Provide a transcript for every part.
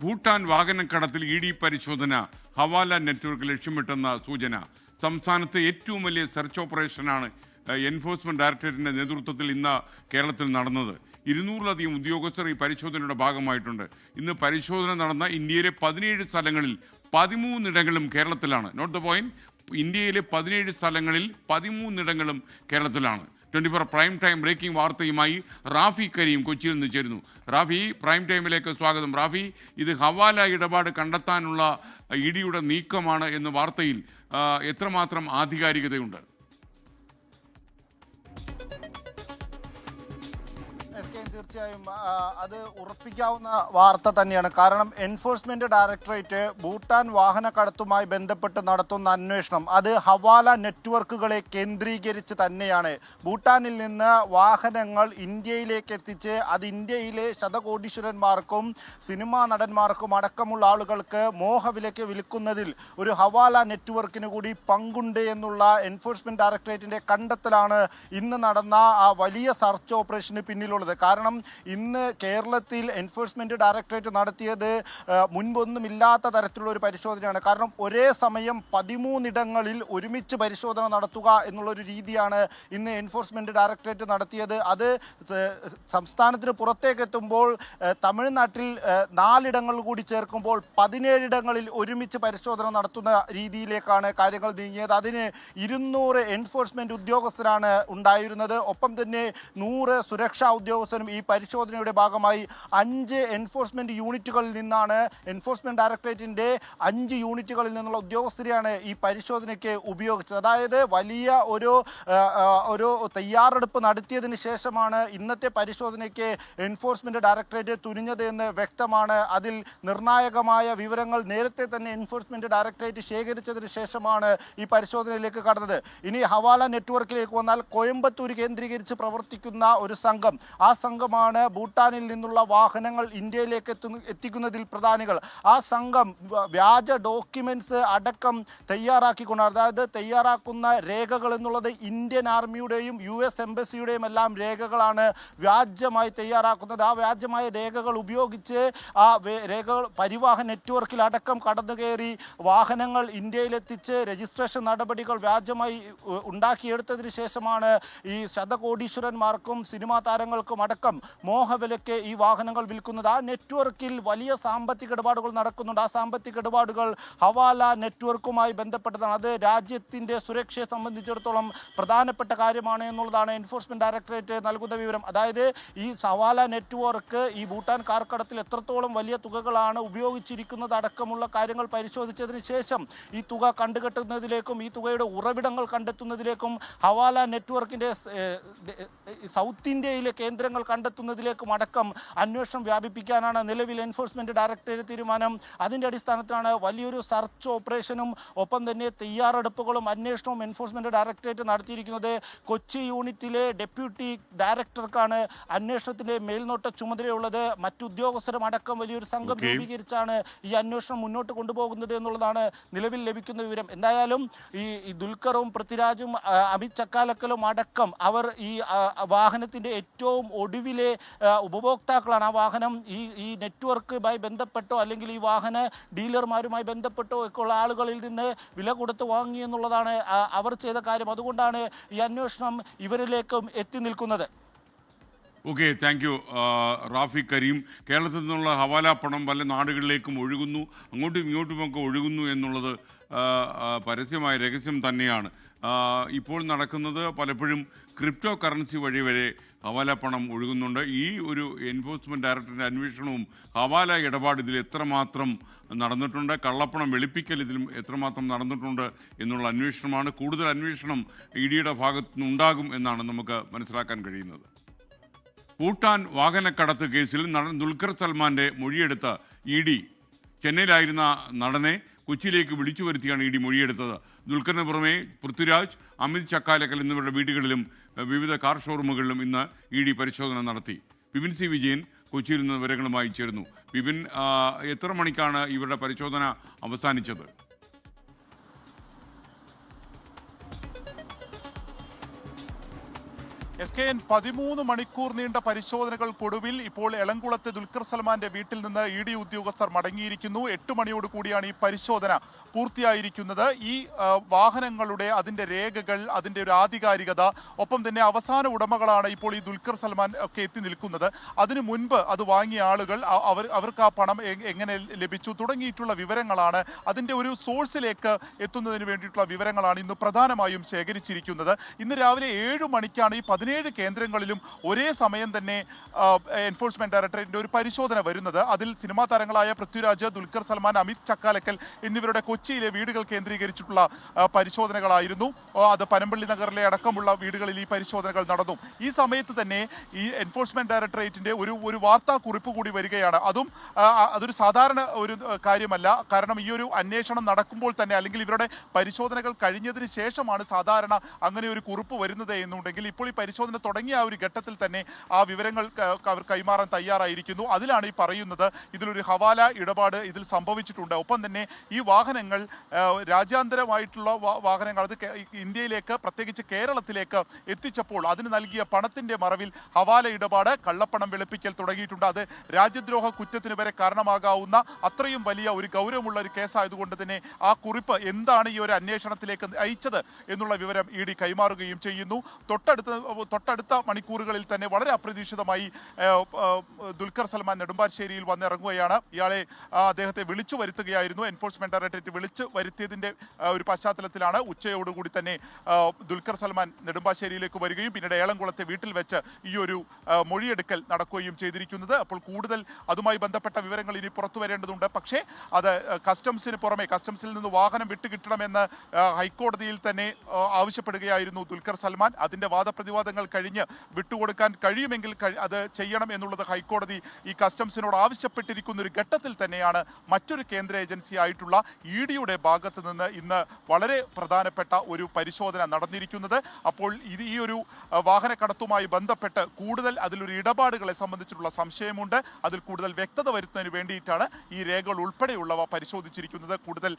Bhutan വാഹനക്കടത്തിൽ E D പരിശോധന ഹവാല network ലക്ഷ്യമിട്ടെന്ന സൂചന. സംസ്ഥാനത്തെ ഏറ്റവും വലിയ സെർച്ച് ഓപ്പറേഷനാണ് എൻഫോഴ്സ്മെന്റ് ഡയറക്ടറേറ്റിന്റെ നേതൃത്വത്തിൽ ഇന്ന് കേരളത്തിൽ നടന്നത്. 200-ലധികം ഉദ്യോഗസ്ഥർ ഈ പരിശോധനയുടെ ഭാഗമായിട്ടുണ്ട്. ഇന്ന് പരിശോധന നടന്ന ഇന്ത്യയിലെ 17 സ്ഥലങ്ങളിൽ 13 ഇടങ്ങളും കേരളത്തിലാണ്. Note the point. ഇന്ത്യയിലെ 17 സ്ഥലങ്ങളിൽ 13 ഇടങ്ങളും കേരളത്തിലാണ്. 24 പ്രൈം ടൈം ബ്രേക്കിംഗ് വാർത്തയുമായി റാഫി കരീം കൊച്ചിയിൽ നിന്ന് ചേരുന്നു. റാഫി, പ്രൈം ടൈമിലേക്ക് സ്വാഗതം. റാഫി, ഇത് ഹവാല ഇടപാട് കണ്ടെത്താനുള്ള ഇ ഡിയുടെ നീക്കമാണ് എന്ന വാർത്തയിൽ എത്രമാത്രം ആധികാരികതയുണ്ട്? തീർച്ചയായും അത് ഉറപ്പിക്കാവുന്ന വാർത്ത തന്നെയാണ്. കാരണം എൻഫോഴ്സ്മെന്റ് ഡയറക്ടറേറ്റ് ഭൂട്ടാൻ വാഹനക്കടത്തുമായി ബന്ധപ്പെട്ട് നടത്തുന്ന അന്വേഷണം അത് ഹവാല നെറ്റ്വർക്കുകളെ കേന്ദ്രീകരിച്ച് തന്നെയാണ്. ഭൂട്ടാനിൽ നിന്ന് വാഹനങ്ങൾ ഇന്ത്യയിലേക്ക് എത്തിച്ച് അത് ഇന്ത്യയിലെ ശതകോടീശ്വരന്മാർക്കും സിനിമാ നടന്മാർക്കും അടക്കമുള്ള ആളുകൾക്ക് മോഹവിലയ്ക്ക് വിൽക്കുന്നതിൽ ഒരു ഹവാല നെറ്റ്വർക്കിന് കൂടി പങ്കുണ്ട് എന്നുള്ള എൻഫോഴ്സ്മെന്റ് ഡയറക്ടറേറ്റിന്റെ കണ്ടെത്തലാണ് ഇന്ന് നടന്ന ആ വലിയ സെർച്ച് ഓപ്പറേഷന് പിന്നിലുള്ളത്. കാരണം ഇന്ന് കേരളത്തിൽ എൻഫോഴ്സ്മെന്റ് ഡയറക്ടറേറ്റ് നടത്തിയത് മുൻപൊന്നുമില്ലാത്ത തരത്തിലുള്ള ഒരു പരിശോധനയാണ്. കാരണം ഒരേ സമയം 13 ഇടങ്ങളിൽ ഒരുമിച്ച് പരിശോധന നടത്തുക എന്നുള്ളൊരു രീതിയാണ് ഇന്ന് എൻഫോഴ്സ്മെന്റ് ഡയറക്ടറേറ്റ് നടത്തിയത്. അത് സംസ്ഥാനത്തിന് പുറത്തേക്ക് എത്തുമ്പോൾ തമിഴ്നാട്ടിൽ 4 ഇടങ്ങൾ കൂടി ചേർക്കുമ്പോൾ 17 ഇടങ്ങളിൽ ഒരുമിച്ച് പരിശോധന നടത്തുന്ന രീതിയിലേക്കാണ് കാര്യങ്ങൾ നീങ്ങിയത്. അതിന് 200 എൻഫോഴ്സ്മെന്റ് ഉദ്യോഗസ്ഥരാണ് ഉണ്ടായിരുന്നത്. ഒപ്പം തന്നെ 100 സുരക്ഷാ ഉദ്യോഗസ്ഥരും ഈ പരിശോധനയുടെ ഭാഗമായി 5 എൻഫോഴ്സ്മെന്റ് യൂണിറ്റുകളിൽ നിന്നാണ് എൻഫോഴ്സ്മെന്റ് ഡയറക്ടറേറ്റിന്റെ 5 യൂണിറ്റുകളിൽ നിന്നുള്ള ഉദ്യോഗസ്ഥരെയാണ് ഈ പരിശോധനയ്ക്ക് ഉപയോഗിച്ചത്. അതായത് വലിയ ഒരു തയ്യാറെടുപ്പ് നടത്തിയതിന് ശേഷമാണ് ഇന്നത്തെ പരിശോധനയ്ക്ക് എൻഫോഴ്സ്മെന്റ് ഡയറക്ടറേറ്റ് തുനിഞ്ഞത് എന്ന് വ്യക്തമാണ്. അതിൽ നിർണായകമായ വിവരങ്ങൾ നേരത്തെ തന്നെ എൻഫോഴ്സ്മെന്റ് ഡയറക്ടറേറ്റ് ശേഖരിച്ചതിന് ശേഷമാണ് ഈ പരിശോധനയിലേക്ക് കടന്നത്. ഇനി ഹവാല നെറ്റ്വർക്കിലേക്ക് വന്നാൽ കോയമ്പത്തൂർ കേന്ദ്രീകരിച്ച് പ്രവർത്തിക്കുന്ന ഒരു സംഘം, ആ സംഘമാണ് ഭൂട്ടാനിൽ നിന്നുള്ള വാഹനങ്ങൾ ഇന്ത്യയിലേക്ക് എത്തിക്കുന്നതിൽ പ്രധാനികൾ. ആ സംഘം വ്യാജ ഡോക്യുമെന്റ്സ് അടക്കം തയ്യാറാക്കിക്കൊണ്ടാണ്, അതായത് തയ്യാറാക്കുന്ന രേഖകൾ എന്നുള്ളത് ഇന്ത്യൻ ആർമിയുടെയും US എംബസിയുടെയും എല്ലാം രേഖകളാണ് വ്യാജമായി തയ്യാറാക്കുന്നത്. ആ വ്യാജമായ രേഖകൾ ഉപയോഗിച്ച് ആ രേഖകൾ പരിവാഹൻ നെറ്റ്വർക്കിൽ അടക്കം കടന്നു കയറി വാഹനങ്ങൾ ഇന്ത്യയിലെത്തിച്ച് രജിസ്ട്രേഷൻ നടപടികൾ വ്യാജമായി ഉണ്ടാക്കിയെടുത്തതിന് ശേഷമാണ് ഈ ശതകോടീശ്വരന്മാർക്കും സിനിമാ താരങ്ങൾക്കും അടക്കം മോഹവിലയ്ക്ക് ഈ വാഹനങ്ങൾ വിൽക്കുന്നത്. ആ നെറ്റ്വർക്കിൽ വലിയ സാമ്പത്തിക ഇടപാടുകൾ നടക്കുന്നുണ്ട്. ആ സാമ്പത്തിക ഇടപാടുകൾ ഹവാല നെറ്റ്വർക്കുമായി ബന്ധപ്പെട്ടതാണ്. അത് രാജ്യത്തിൻ്റെ സുരക്ഷയെ സംബന്ധിച്ചിടത്തോളം പ്രധാനപ്പെട്ട കാര്യമാണ് എന്നുള്ളതാണ് എൻഫോഴ്സ്മെന്റ് ഡയറക്ടറേറ്റ് നൽകുന്ന വിവരം. അതായത് ഈ ഹവാല നെറ്റ്വർക്ക് ഈ ഭൂട്ടാൻ കാർക്കടത്തിൽ എത്രത്തോളം വലിയ തുകകളാണ് ഉപയോഗിച്ചിരിക്കുന്നത് അടക്കമുള്ള കാര്യങ്ങൾ പരിശോധിച്ചതിന് ശേഷം ഈ തുക കണ്ടുകെട്ടുന്നതിലേക്കും ഈ തുകയുടെ ഉറവിടങ്ങൾ കണ്ടെത്തുന്നതിലേക്കും ഹവാല നെറ്റ്വർക്കിൻ്റെ സൗത്ത് ഇന്ത്യയിലെ കേന്ദ്രങ്ങൾ കണ്ടെത്തുന്നതിലേക്കും അടക്കം അന്വേഷണം വ്യാപിപ്പിക്കാനാണ് നിലവിൽ എൻഫോഴ്സ്മെന്റ് ഡയറക്ടറേറ്റ് തീരുമാനം. അതിൻ്റെ അടിസ്ഥാനത്തിലാണ് വലിയൊരു സെർച്ച് ഓപ്പറേഷനും ഒപ്പം തന്നെ തയ്യാറെടുപ്പുകളും അന്വേഷണവും എൻഫോഴ്സ്മെന്റ് ഡയറക്ടറേറ്റ് നടത്തിയിരിക്കുന്നത്. കൊച്ചി യൂണിറ്റിലെ ഡെപ്യൂട്ടി ഡയറക്ടർക്കാണ് അന്വേഷണത്തിന്റെ മേൽനോട്ട ചുമതലയുള്ളത്. മറ്റുദ്യോഗസ്ഥരും അടക്കം വലിയൊരു സംഘം രൂപീകരിച്ചാണ് ഈ അന്വേഷണം മുന്നോട്ട് കൊണ്ടുപോകുന്നത് എന്നുള്ളതാണ് നിലവിൽ ലഭിക്കുന്ന വിവരം. എന്തായാലും ഈ ദുൽഖറും പൃഥ്വിരാജും അമിത് ചക്കാലക്കലും അടക്കം അവർ ഈ വാഹനത്തിന്റെ ഏറ്റവും ഒടുവിലെ ഉപഭോക്താക്കളാണ്. ആ വാഹനം ഈ നെറ്റ്വർക്കുമായി ബന്ധപ്പെട്ടോ അല്ലെങ്കിൽ ഈ വാഹന ഡീലർമാരുമായി ബന്ധപ്പെട്ടോ ഒക്കെ ഉള്ള ആളുകളിൽ നിന്ന് വില കൊടുത്ത് വാങ്ങി എന്നുള്ളതാണ് അവർ ചെയ്ത കാര്യം. അതുകൊണ്ടാണ് ഈ അന്വേഷണം ഇവരിലേക്കും എത്തി നിൽക്കുന്നത്. Okay, thank you Rafi Kareem. കേരളത്തിൽ നിന്നുള്ള ഹവാല പണം പല നാടുകളിലേക്കും ഒഴുകുന്നു, അങ്ങോട്ടും ഇങ്ങോട്ടുമൊക്കെ ഒഴുകുന്നു എന്നുള്ളത് പരസ്യമായ രഹസ്യം തന്നെയാണ്. ഇപ്പോൾ നടക്കുന്നത് പലപ്പോഴും ക്രിപ്റ്റോ കറൻസി വഴി വരെ ഹവാല പണം ഒഴുകുന്നുണ്ട്. ഈ ഒരു എൻഫോഴ്സ്മെന്റ് ഡയറക്ടറിൻ്റെ അന്വേഷണവും ഹവാല ഇടപാട് ഇതിൽ എത്രമാത്രം നടന്നിട്ടുണ്ട്, കള്ളപ്പണം വെളുപ്പിക്കൽ ഇതിലും എത്രമാത്രം നടന്നിട്ടുണ്ട് എന്നുള്ള അന്വേഷണമാണ്. കൂടുതൽ അന്വേഷണം ഇ ഡിയുടെ ഭാഗത്തുനിന്ന് ഉണ്ടാകും എന്നാണ് നമുക്ക് മനസ്സിലാക്കാൻ കഴിയുന്നത്. ഭൂട്ടാൻ വാഹനക്കടത്ത് കേസിൽ നടൻ ദുൽഖർ സൽമാൻ്റെ മൊഴിയെടുത്ത ഇ ഡി ചെന്നൈയിലായിരുന്ന നടനെ കൊച്ചിയിലേക്ക് വിളിച്ചു വരുത്തിയാണ് ഇ ഡി മൊഴിയെടുത്തത്. ദുൽഖറിന് പുറമെ പൃഥ്വിരാജ്, അമിത് ചക്കാലക്കൽ എന്നിവരുടെ വീടുകളിലും വിവിധ കാർ ഷോറൂമുകളിലും ഇന്ന് ഇ ഡി പരിശോധന നടത്തി. വിപിൻ സി വിജയൻ കൊച്ചിയിൽ നിന്ന് വിവരങ്ങളുമായി ചേരുന്നു. വിപിൻ, എത്ര മണിക്കാണ് ഇവരുടെ പരിശോധന അവസാനിച്ചത്? SKN 13 മണിക്കൂർ നീണ്ട പരിശോധനകൾക്കൊടുവിൽ ഇപ്പോൾ എളംകുളത്തെ ദുൽഖർ സൽമാന്റെ വീട്ടിൽ നിന്ന് ED ഉദ്യോഗസ്ഥർ മടങ്ങിയിരിക്കുന്നു. 8 മണിയോട് കൂടിയാണ് ഈ പരിശോധന പൂർത്തിയായിരിക്കുന്നത്. ഈ വാഹനങ്ങളുടെ അതിന്റെ രേഖകൾ, അതിന്റെ ഒരു ആധികാരികത, ഒപ്പം തന്നെ അവസാന ഉടമകളാണ് ഇപ്പോൾ ഈ ദുൽഖർ സൽമാൻ ഒക്കെ എത്തി നിൽക്കുന്നത്. അതിനു മുൻപ് അത് വാങ്ങിയ ആളുകൾ, അവർക്ക് ആ പണം എങ്ങനെ ലഭിച്ചു തുടങ്ങിയിട്ടുള്ള വിവരങ്ങളാണ്, അതിന്റെ ഒരു സോഴ്സിലേക്ക് എത്തുന്നതിന് വേണ്ടിയിട്ടുള്ള വിവരങ്ങളാണ് ഇന്ന് പ്രധാനമായും ശേഖരിച്ചിരിക്കുന്നത്. ഇന്ന് രാവിലെ 7 മണിക്കാണ് ഈ 17 കേന്ദ്രങ്ങളിലും ഒരേ സമയം തന്നെ എൻഫോഴ്സ്മെന്റ് ഡയറക്ടറേറ്റിന്റെ ഒരു പരിശോധന വരുന്നത്. അതിൽ സിനിമാ താരങ്ങളായ പൃഥ്വിരാജ്, ദുൽഖർ സൽമാൻ, അമിത് ചക്കാലക്കൽ എന്നിവരുടെ കൊച്ചിയിലെ വീടുകൾ കേന്ദ്രീകരിച്ചിട്ടുള്ള പരിശോധനകളായിരുന്നു. അത് പനമ്പള്ളി നഗറിലെ അടക്കമുള്ള വീടുകളിൽ ഈ പരിശോധനകൾ നടന്നു. ഈ സമയത്ത് തന്നെ ഈ എൻഫോഴ്സ്മെന്റ് ഡയറക്ടറേറ്റിന്റെ ഒരു വാർത്താ കുറിപ്പ് കൂടി വരികയാണ്. അതൊരു സാധാരണ ഒരു കാര്യമല്ല. കാരണം ഈ ഒരു അന്വേഷണം നടക്കുമ്പോൾ തന്നെ, അല്ലെങ്കിൽ ഇവരുടെ പരിശോധനകൾ കഴിഞ്ഞതിന് ശേഷമാണ് സാധാരണ അങ്ങനെ ഒരു കുറിപ്പ് വരുന്നത് എന്നുണ്ടെങ്കിൽ, ഇപ്പോൾ ഈ പരിശോധന തുടങ്ങിയ ആ ഒരു ഘട്ടത്തിൽ തന്നെ ആ വിവരങ്ങൾ അവർ കൈമാറാൻ തയ്യാറായിരിക്കുന്നു. അതിലാണ് ഈ പറയുന്നത് ഇതിലൊരു ഹവാല ഇടപാട് ഇതിൽ സംഭവിച്ചിട്ടുണ്ട്. ഒപ്പം തന്നെ ഈ വാഹനങ്ങൾ രാജ്യാന്തരമായിട്ടുള്ള വാഹനങ്ങൾ, അത് ഇന്ത്യയിലേക്ക്, പ്രത്യേകിച്ച് കേരളത്തിലേക്ക് എത്തിച്ചപ്പോൾ അതിന് നൽകിയ പണത്തിന്റെ മറവിൽ ഹവാല ഇടപാട്, കള്ളപ്പണം വെളുപ്പിക്കൽ തുടങ്ങിയിട്ടുണ്ട്. അത് രാജ്യദ്രോഹ കുറ്റത്തിന് വരെ കാരണമാകാവുന്ന അത്രയും വലിയ ഒരു ഗൗരവമുള്ള ഒരു കേസായതുകൊണ്ട് തന്നെ ആ കുറിപ്പ് എന്താണ് ഈ ഒരു അന്വേഷണത്തിലേക്ക് അയച്ചത് എന്നുള്ള വിവരം ED കൈമാറുകയും ചെയ്യുന്നു. തൊട്ടടുത്ത മണിക്കൂറുകളിൽ തന്നെ വളരെ അപ്രതീക്ഷിതമായി ദുൽഖർ സൽമാൻ നെടുമ്പാശ്ശേരിയിൽ വന്നിറങ്ങുകയാണ്. അദ്ദേഹത്തെ വിളിച്ചു വരുത്തുകയായിരുന്നു. എൻഫോഴ്സ്മെന്റ് ഡയറക്ടറേറ്റ് വിളിച്ചു വരുത്തിയതിന്റെ ഒരു പശ്ചാത്തലത്തിലാണ് ഉച്ചയോടുകൂടി തന്നെ ദുൽഖർ സൽമാൻ നെടുമ്പാശ്ശേരിയിലേക്ക് വരികയും പിന്നീട് ഏളംകുളത്തെ വീട്ടിൽ വെച്ച് ഈ ഒരു മൊഴിയെടുക്കൽ നടക്കുകയും ചെയ്തിരിക്കുന്നത്. അപ്പോൾ കൂടുതൽ അതുമായി ബന്ധപ്പെട്ട വിവരങ്ങൾ ഇനി പുറത്തു വരേണ്ടതുണ്ട്. പക്ഷേ അത് കസ്റ്റംസിന് പുറമെ, കസ്റ്റംസിൽ നിന്ന് വാഹനം വിട്ടുകിട്ടണമെന്ന് ഹൈക്കോടതിയിൽ തന്നെ ആവശ്യപ്പെടുകയായിരുന്നു ദുൽഖർ സൽമാൻ. അതിന്റെ വാദപ്രതിവാദങ്ങൾ കഴിഞ്ഞ് വിട്ടുകൊടുക്കാൻ കഴിയുമെങ്കിൽ അത് ചെയ്യണം എന്നുള്ളത് ഹൈക്കോടതി ഈ കസ്റ്റംസിനോട് ആവശ്യപ്പെട്ടിരിക്കുന്ന ഒരു ഘട്ടത്തിൽ തന്നെയാണ് മറ്റൊരു കേന്ദ്ര ഏജൻസി ആയിട്ടുള്ള EDയുടെ ഭാഗത്ത് നിന്ന് ഇന്ന് വളരെ പ്രധാനപ്പെട്ട ഒരു പരിശോധന നടന്നിരിക്കുന്നത്. അപ്പോൾ ഈ ഒരു വാഹനക്കടത്തുമായി ബന്ധപ്പെട്ട് കൂടുതൽ അതിലൊരു ഇടപാടുകളെ സംബന്ധിച്ചിട്ടുള്ള സംശയമുണ്ട്. അതിൽ കൂടുതൽ വ്യക്തത വരുത്തുന്നതിന് വേണ്ടിയിട്ടാണ് ഈ രേഖകൾ ഉൾപ്പെടെയുള്ളവ പരിശോധിച്ചിരിക്കുന്നത്. കൂടുതൽ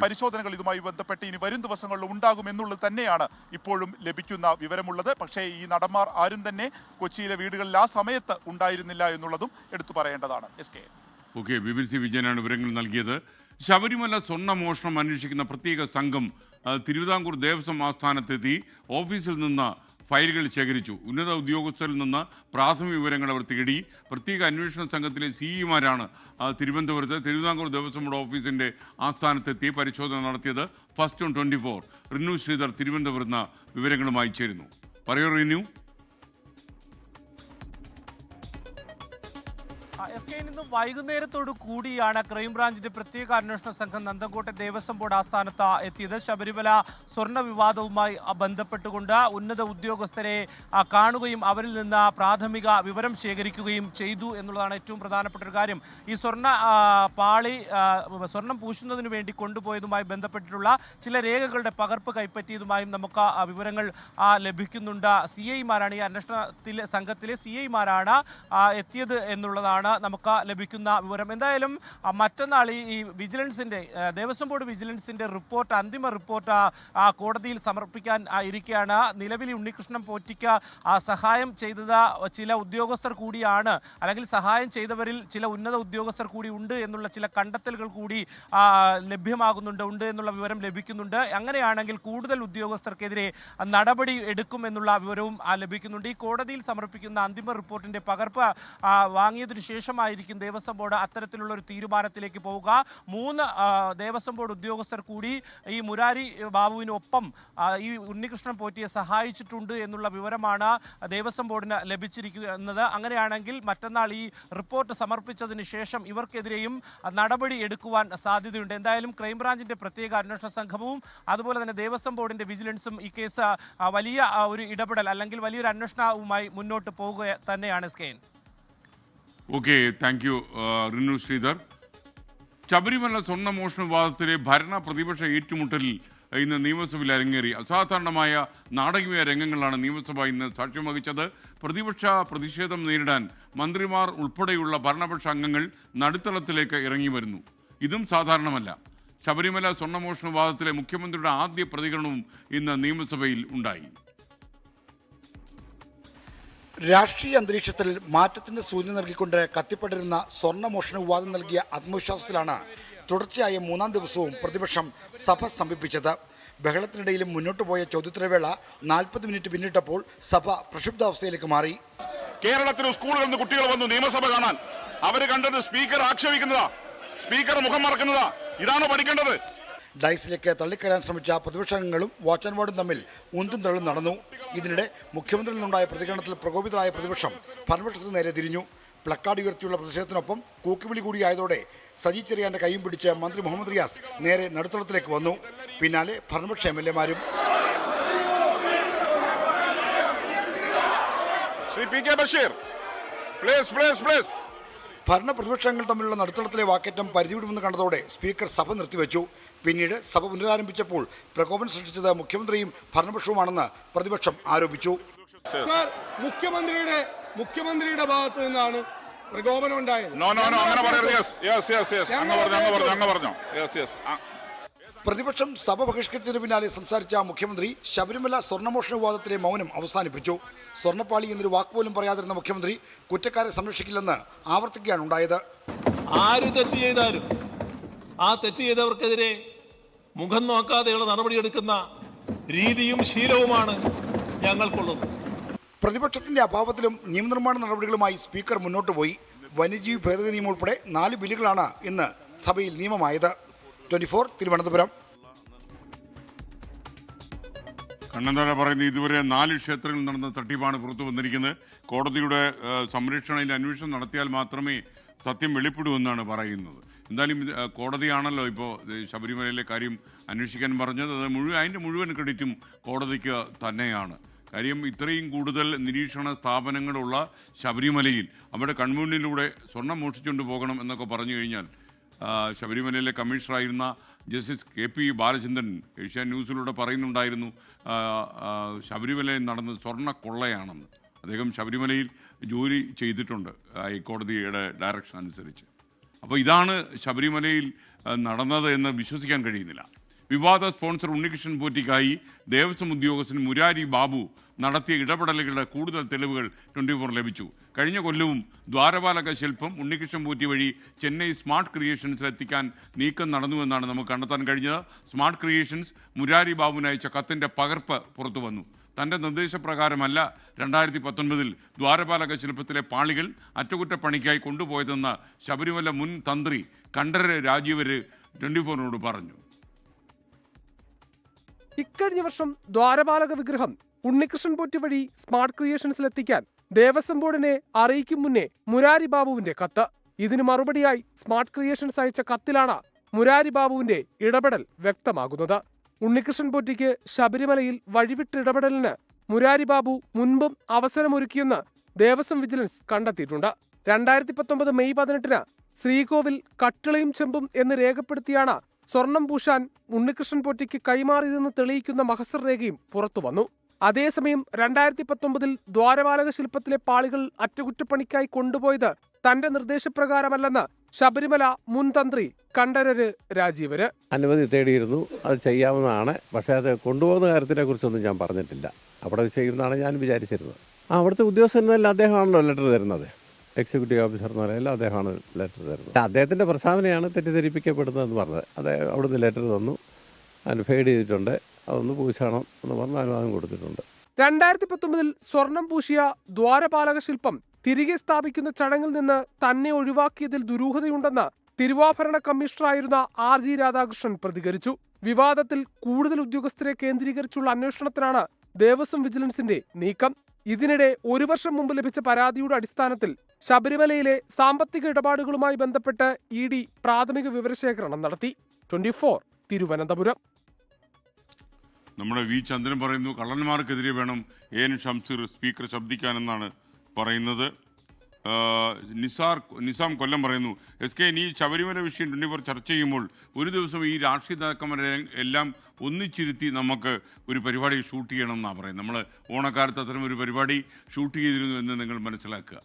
പരിശോധനകൾ ഇതുമായി ബന്ധപ്പെട്ട് ഇനി വരും ദിവസങ്ങളിൽ ഉണ്ടാകും എന്നുള്ളത് തന്നെയാണ് ഇപ്പോഴും ലഭിക്കുന്ന വിവരമുള്ളത്. പക്ഷേ ഈ നടന്മാർ ആരും തന്നെ കൊച്ചിയിലെ വീടുകളിൽ ആ സമയത്ത് ഉണ്ടായിരുന്നില്ല എന്നുള്ളതും എടുത്തു പറയേണ്ടതാണ്. ഓക്കെ, ബിപിൻ സി വിജയനാണ് വിവരങ്ങൾ നൽകിയത്. ശബരിമല സ്വർണ്ണ മോഷണം അന്വേഷിക്കുന്ന പ്രത്യേക സംഘം തിരുവിതാംകൂർ ദേവസ്വം ആസ്ഥാനത്തെത്തി ഓഫീസിൽ നിന്ന് ഫയലുകൾ ശേഖരിച്ചു. ഉന്നത ഉദ്യോഗസ്ഥരിൽ നിന്ന് പ്രാഥമിക വിവരങ്ങൾ അവർ തേടി. പ്രത്യേക അന്വേഷണ സംഘത്തിലെ CEമാരാണ് തിരുവിതാംകൂർ ദേവസ്വം ബോർഡ് ഓഫീസിന്റെ ആസ്ഥാനത്തെത്തി പരിശോധന നടത്തിയത്. ഫസ്റ്റ് ഓൺ 24 റിനു ശ്രീധർ തിരുവനന്തപുരത്ത് നിന്ന് വിവരങ്ങളുമായി ചേരുന്നു. പറയൂ റിനു. ഇന്ന് വൈകുന്നേരത്തോടു കൂടിയാണ് ക്രൈംബ്രാഞ്ചിന്റെ പ്രത്യേക അന്വേഷണ സംഘം നന്തൻകോട്ടെ ദേവസ്വം ബോർഡ് ആസ്ഥാനത്ത് എത്തിയത്. ശബരിമല സ്വർണ്ണ വിവാദവുമായി ബന്ധപ്പെട്ടുകൊണ്ട് ഉന്നത ഉദ്യോഗസ്ഥരെ കാണുകയും അവരിൽ നിന്ന് പ്രാഥമിക വിവരം ശേഖരിക്കുകയും ചെയ്തു എന്നുള്ളതാണ് ഏറ്റവും പ്രധാനപ്പെട്ട ഒരു കാര്യം. ഈ സ്വർണം പൂശുന്നതിന് വേണ്ടി കൊണ്ടുപോയതുമായി ബന്ധപ്പെട്ടിട്ടുള്ള ചില രേഖകളുടെ പകർപ്പ് കൈപ്പറ്റിയതുമായും നമുക്ക് വിവരങ്ങൾ ലഭിക്കുന്നുണ്ട്. CIമാരാണ് ഈ അന്വേഷണത്തിലെ സംഘത്തിലെ CIമാരാണ് എത്തിയത് എന്നുള്ളതാണ് നമുക്ക് ലഭിക്കുന്ന വിവരം. എന്തായാലും മറ്റന്നാൾ ഈ വിജിലൻസിന്റെ ദേവസ്വം ബോർഡ് വിജിലൻസിന്റെ റിപ്പോർട്ട്, അന്തിമ റിപ്പോർട്ട് കോടതിയിൽ സമർപ്പിക്കാൻ ഇരിക്കുകയാണ്. നിലവിൽ ഉണ്ണികൃഷ്ണൻ പോറ്റിക്ക് സഹായം ചെയ്തത് ചില ഉദ്യോഗസ്ഥർ കൂടിയാണ്, അല്ലെങ്കിൽ സഹായം ചെയ്തവരിൽ ചില ഉന്നത ഉദ്യോഗസ്ഥർ കൂടി ഉണ്ട് എന്നുള്ള ചില കണ്ടെത്തലുകൾ കൂടി ഉണ്ട് എന്നുള്ള വിവരം ലഭിക്കുന്നുണ്ട്. അങ്ങനെയാണെങ്കിൽ കൂടുതൽ ഉദ്യോഗസ്ഥർക്കെതിരെ നടപടി എടുക്കുമെന്നുള്ള വിവരവും ലഭിക്കുന്നുണ്ട്. ഈ കോടതിയിൽ സമർപ്പിക്കുന്ന അന്തിമ റിപ്പോർട്ടിന്റെ പകർപ്പ് വാങ്ങിയതിനു ശേഷമായിരിക്കും ദേവസ്വം ബോർഡ് അത്തരത്തിലുള്ള ഒരു തീരുമാനത്തിലേക്ക് പോവുക. 3 ദേവസ്വം ബോർഡ് ഉദ്യോഗസ്ഥർ കൂടി ഈ മുരാരി ബാബുവിനൊപ്പം ഈ ഉണ്ണികൃഷ്ണൻ പോറ്റിയെ സഹായിച്ചിട്ടുണ്ട് എന്നുള്ള വിവരമാണ് ദേവസ്വം ബോർഡിന് ലഭിച്ചിരിക്കുന്നത്. അങ്ങനെയാണെങ്കിൽ മറ്റന്നാൾ ഈ റിപ്പോർട്ട് സമർപ്പിച്ചതിന് ശേഷം ഇവർക്കെതിരെയും നടപടി എടുക്കുവാൻ സാധ്യതയുണ്ട്. എന്തായാലും ക്രൈംബ്രാഞ്ചിന്റെ പ്രത്യേക അന്വേഷണ സംഘവും അതുപോലെ തന്നെ ദേവസ്വം ബോർഡിന്റെ വിജിലൻസും ഈ കേസ് വലിയ ഒരു ഇടപെടൽ അല്ലെങ്കിൽ വലിയൊരു അന്വേഷണവുമായി മുന്നോട്ട് പോവുക തന്നെയാണ്. Okay, thank you Rinu Sreedhar. Sabarimala സ്വർണ്ണ മോഷണ വിവാദത്തിലെ ഭരണ പ്രതിപക്ഷ ഏറ്റുമുട്ടലിൽ ഇന്ന് നിയമസഭയിൽ അരങ്ങേറി. അസാധാരണമായ നാടകീയ രംഗങ്ങളാണ് നിയമസഭ ഇന്ന് സാക്ഷ്യം വഹിച്ചത്. പ്രതിഷേധം നേരിടാൻ മന്ത്രിമാർ ഉൾപ്പെടെയുള്ള ഭരണപക്ഷ അംഗങ്ങൾ നടുത്തളത്തിലേക്ക് ഇറങ്ങി വരുന്നു. ഇതും സാധാരണമല്ല. ശബരിമല സ്വർണ്ണമോഷണ വിവാദത്തിലെ മുഖ്യമന്ത്രിയുടെ ആദ്യ പ്രതികരണവും ഇന്ന് നിയമസഭയിൽ ഉണ്ടായി. രാഷ്ട്രീയ അന്തരീക്ഷത്തിൽ മാറ്റത്തിന്റെ സൂചന നൽകിക്കൊണ്ട് കത്തിപ്പടരുന്ന സ്വർണ്ണമോഷണ വിവാദം നൽകിയ ആത്മവിശ്വാസത്തിലാണ് തുടർച്ചയായ മൂന്നാം ദിവസവും പ്രതിപക്ഷം സഭ സ്തംഭിപ്പിച്ചത്. ബഹളത്തിനിടയിലും മുന്നോട്ട് പോയ ചോദ്യോത്തരവേള 40 മിനിറ്റ് പിന്നിട്ടപ്പോൾ സഭ പ്രക്ഷുബ്ധാവസ്ഥയിലേക്ക് മാറി. കേരളത്തിലെ സ്കൂളുകളിൽ നിന്ന് കുട്ടികൾ വന്നു നിയമസഭ കാണാൻ. അവർ കണ്ടത് സ്പീക്കർ ആക്ഷേപിക്കുന്നതാ, സ്പീക്കർ മുഖം മറക്കുന്നതാ. ഇതാണോ പഠിക്കേണ്ടത്? ഡയസിലേക്ക് തള്ളിക്കയറാൻ ശ്രമിച്ച പ്രതിപക്ഷാംഗങ്ങളും വാച്ച് ആൻഡ് വാർഡും തമ്മിൽ ഉന്തും തള്ളും നടന്നു. ഇതിനിടെ മുഖ്യമന്ത്രിയിൽ നിന്നുണ്ടായ പ്രതികരണത്തിൽ പ്രകോപിതരായ പ്രതിപക്ഷം ഭരണപക്ഷത്തിന് നേരെ തിരിഞ്ഞു. പ്ലക്കാർഡ് ഉയർത്തിയുള്ള പ്രതിഷേധത്തിനൊപ്പം കൂക്കുവിളി കൂടിയായതോടെ സജി ചെറിയാന്റെ കൈയും പിടിച്ച് മന്ത്രി മുഹമ്മദ് റിയാസ് നേരെ നടുത്തളത്തിലേക്ക് വന്നു. പിന്നാലെ ഭരണപക്ഷ MLA-മാരും. ഭരണ പ്രതിപക്ഷങ്ങൾ തമ്മിലുള്ള നടുത്തളത്തിലെ വാക്കേറ്റം പരിധിവിടുമെന്ന് കണ്ടതോടെ സ്പീക്കർ സഭ നിർത്തിവെച്ചു. പിന്നീട് സഭ പുനരാരംഭിച്ചപ്പോൾ പ്രകോപനം സൃഷ്ടിച്ചത് മുഖ്യമന്ത്രിയും ഭരണപക്ഷവുമാണെന്ന് പ്രതിപക്ഷം ആരോപിച്ചു. മുഖ്യമന്ത്രിയുടെ ഭാഗത്ത് നിന്നാണ് പ്രകോപനം ഉണ്ടായത്. പ്രതിപക്ഷം സഭ ബഹിഷ്കരിച്ചതിന് പിന്നാലെ സംസാരിച്ച മുഖ്യമന്ത്രി ശബരിമല സ്വർണ്ണമോഷണ വിവാദത്തിലെ മൗനം അവസാനിപ്പിച്ചു. സ്വർണ്ണപ്പാളി എന്നൊരു വാക്കുപോലും പറയാതിരുന്ന മുഖ്യമന്ത്രി കുറ്റക്കാരെ സംരക്ഷിക്കില്ലെന്ന് ആവർത്തിക്കുകയാണ് ഉണ്ടായത്. ആര് തെറ്റ് ചെയ്താലും ആ തെറ്റ് ചെയ്തവർക്കെതിരെ മുഖം നോക്കാതെയുള്ള നടപടിയെടുക്കുന്ന രീതിയും ശീലവുമാണ് ഞങ്ങൾക്കുള്ളത്. പ്രതിപക്ഷത്തിന്റെ അഭാവത്തിലും നിയമനിർമ്മാണ നടപടികളുമായി സ്പീക്കർ മുന്നോട്ട് പോയി. വന്യജീവി ഭേദഗതി നിയമം ഉൾപ്പെടെ 4 ബില്ലുകളാണ് ഇന്ന് സഭയിൽ നിയമമായത്. 24 തിരുവനന്തപുരം. കണ്ണന്താഴ പറയുന്നത് ഇതുവരെ 4 ക്ഷേത്രങ്ങളിൽ നടന്ന തട്ടിപ്പാണ് പുറത്തു വന്നിരിക്കുന്നത്. കോടതിയുടെ സംരക്ഷണയിൽ അന്വേഷണം നടത്തിയാൽ മാത്രമേ സത്യം വെളിപ്പെടൂ എന്നാണ് പറയുന്നത്. എന്തായാലും കോടതിയാണല്ലോ ഇപ്പോൾ ശബരിമലയിലെ കാര്യം അന്വേഷിക്കാൻ പറഞ്ഞത്. അതിൻ്റെ മുഴുവൻ ക്രെഡിറ്റും കോടതിക്ക് തന്നെയാണ്. കാര്യം ഇത്രയും കൂടുതൽ നിരീക്ഷണ സ്ഥാപനങ്ങളുള്ള ശബരിമലയിൽ അവിടെ കൺമുന്നിലൂടെ സ്വർണം മോഷിച്ചുകൊണ്ട് പോകണം എന്നൊക്കെ പറഞ്ഞു കഴിഞ്ഞാൽ ശബരിമലയിലെ കമ്മീഷണറായിരുന്ന ജസ്റ്റിസ് KP ബാലചന്ദ്രൻ ഏഷ്യാൻ ന്യൂസിലൂടെ പറയുന്നുണ്ടായിരുന്നു ശബരിമലയിൽ നടന്ന സ്വർണ്ണ കൊള്ളയാണെന്ന്. അദ്ദേഹം ശബരിമലയിൽ ജോലി ചെയ്തിട്ടുണ്ട് ഹൈക്കോടതിയുടെ ഡയറക്ഷൻ അനുസരിച്ച്. അപ്പോൾ ഇതാണ് ശബരിമലയിൽ നടന്നത് എന്ന് വിശ്വസിക്കാൻ കഴിയുന്നില്ല. വിവാദ സ്പോൺസർ ഉണ്ണികൃഷ്ണൻ പോറ്റിക്കായി ദേവസ്വം ഉദ്യോഗസ്ഥൻ മുരാരി ബാബു നടത്തിയ ഇടപെടലുകളുടെ കൂടുതൽ തെളിവുകൾ 24 ലഭിച്ചു. കഴിഞ്ഞ കൊല്ലവും ദ്വാരപാലക ശില്പം ഉണ്ണികൃഷ്ണൻ പോറ്റി വഴി ചെന്നൈ സ്മാർട്ട് ക്രിയേഷൻസിലെത്തിക്കാൻ നീക്കം നടന്നുവെന്നാണ് നമുക്ക് കണ്ടെത്താൻ കഴിഞ്ഞത്. സ്മാർട്ട് ക്രിയേഷൻസ് മുരാരി ബാബുവിന് അയച്ച കത്തിൻ്റെ പകർപ്പ് പുറത്തു വന്നു. തൻ്റെ നിർദ്ദേശപ്രകാരമല്ല 2019 ദ്വാരപാലക ശില്പത്തിലെ പാളികൾ അറ്റകുറ്റപ്പണിക്കായി കൊണ്ടുപോയതെന്ന് ശബരിമല മുൻ തന്ത്രി കണ്ഠരര് രാജീവര് 24നോട് പറഞ്ഞു. ഇക്കഴിഞ്ഞ വർഷം ദ്വാരപാലക വിഗ്രഹം ഉണ്ണികൃഷ്ണൻ പോറ്റി വഴി സ്മാർട്ട് ക്രിയേഷൻസിലെത്തിക്കാൻ ദേവസ്വം ബോർഡിനെ അറിയിക്കും മുന്നേ മുരാരി ബാബുവിന്റെ കത്ത്. ഇതിന് മറുപടിയായി സ്മാർട്ട് ക്രിയേഷൻസ് അയച്ച കത്തിലാണ് മുരാരി ബാബുവിന്റെ ഇടപെടൽ വ്യക്തമാകുന്നത്. ഉണ്ണികൃഷ്ണൻ പോറ്റിക്ക് ശബരിമലയിൽ വഴിവിട്ട് ഇടപെടലിന് മുരാരി ബാബു മുൻപും അവസരമൊരുക്കിയെന്ന് ദേവസ്വം വിജിലൻസ് കണ്ടെത്തിയിട്ടുണ്ട്. 2019 മെയ് 18 ശ്രീകോവിൽ കട്ടിളയും ചെമ്പും എന്ന് രേഖപ്പെടുത്തിയാണ് സ്വർണം പൂശാൻ ഉണ്ണികൃഷ്ണൻ പോറ്റിക്ക് കൈമാറിയതെന്ന് തെളിയിക്കുന്ന മഹസർ രേഖയും പുറത്തുവന്നു. അതേസമയം 2019 ദ്വാരപാലക ശില്പത്തിലെ പാളികൾ അറ്റകുറ്റപ്പണിക്കായി കൊണ്ടുപോയത് തന്റെ നിർദ്ദേശപ്രകാരമല്ലെന്ന് ശബരിമല മുൻ തന്ത്രി കണ്ഠരര് രാജീവര്. അനുമതി തേടിയിരുന്നു, അത് ചെയ്യാവുന്നതാണ്. പക്ഷേ അത് കൊണ്ടുപോകുന്ന കാര്യത്തിനെ കുറിച്ചൊന്നും ഞാൻ പറഞ്ഞിട്ടില്ല. അവിടെ ചെയ്യുന്നതാണ് ഞാൻ വിചാരിച്ചിരുന്നത്. അവിടുത്തെ ഉദ്യോഗസ്ഥനെല്ലാം അദ്ദേഹമാണല്ലോ ലെറ്റർ തരുന്നത്. എക്സിക്യൂട്ടീവ് ഓഫീസർ എന്ന് പറയുന്നത് അദ്ദേഹമാണ് ലെറ്റർ തരുന്നത്. അദ്ദേഹത്തിൻ്റെ പ്രസ്താവനയാണ് തെറ്റിദ്ധരിപ്പിക്കപ്പെടുന്നതെന്ന് പറഞ്ഞത്. അത് അവിടുന്ന് ലെറ്റർ തന്നു, അതിന് ഫെയ്ഡ് ചെയ്തിട്ടുണ്ട്, അതൊന്ന് പൂശണം എന്ന് പറഞ്ഞ് അനുവാദം കൊടുത്തിട്ടുണ്ട്. 2019 സ്വർണം പൂശിയ ദ്വാരപാലക ശില്പം തിരികെ സ്ഥാപിക്കുന്ന ചടങ്ങിൽ നിന്ന് തന്നെ ഒഴിവാക്കിയതിൽ ദുരൂഹതയുണ്ടെന്ന് തിരുവാഭരണ കമ്മീഷണറായിരുന്ന RG രാധാകൃഷ്ണൻ പ്രതികരിച്ചു. വിവാദത്തിൽ കൂടുതൽ ഉദ്യോഗസ്ഥരെ കേന്ദ്രീകരിച്ചുള്ള അന്വേഷണത്തിനാണ് ദേവസ്വം വിജിലൻസിന്റെ നീക്കം. ഇതിനിടെ 1 വർഷം മുമ്പ് ലഭിച്ച പരാതിയുടെ അടിസ്ഥാനത്തിൽ ശബരിമലയിലെ സാമ്പത്തിക ഇടപാടുകളുമായി ബന്ധപ്പെട്ട് ED പ്രാഥമിക വിവരശേഖരണം നടത്തി. 24 തിരുവനന്തപുരം. നമ്മുടെ വി ചന്ദ്രൻ പറയുന്നു കള്ളന്മാർക്കെതിരെ വേണം AN ഷംസീർ സ്പീക്കർ ശബ്ദിക്കാനെന്നാണ് പറയുന്നത്. നിസാം കൊല്ലം പറയുന്നു SK ഈ ശബരിമല വിഷയം 24 ചർച്ച ചെയ്യുമ്പോൾ ഒരു ദിവസം ഈ രാഷ്ട്രീയ നേതാക്കന്മാരെ എല്ലാം ഒന്നിച്ചിരുത്തി നമുക്ക് ഒരു പരിപാടി ഷൂട്ട് ചെയ്യണം എന്നാണ് പറയുന്നത്. നമ്മൾ ഓണക്കാലത്ത് അത്തരം ഒരു പരിപാടി ഷൂട്ട് ചെയ്തിരുന്നു എന്ന് നിങ്ങൾ മനസ്സിലാക്കുക.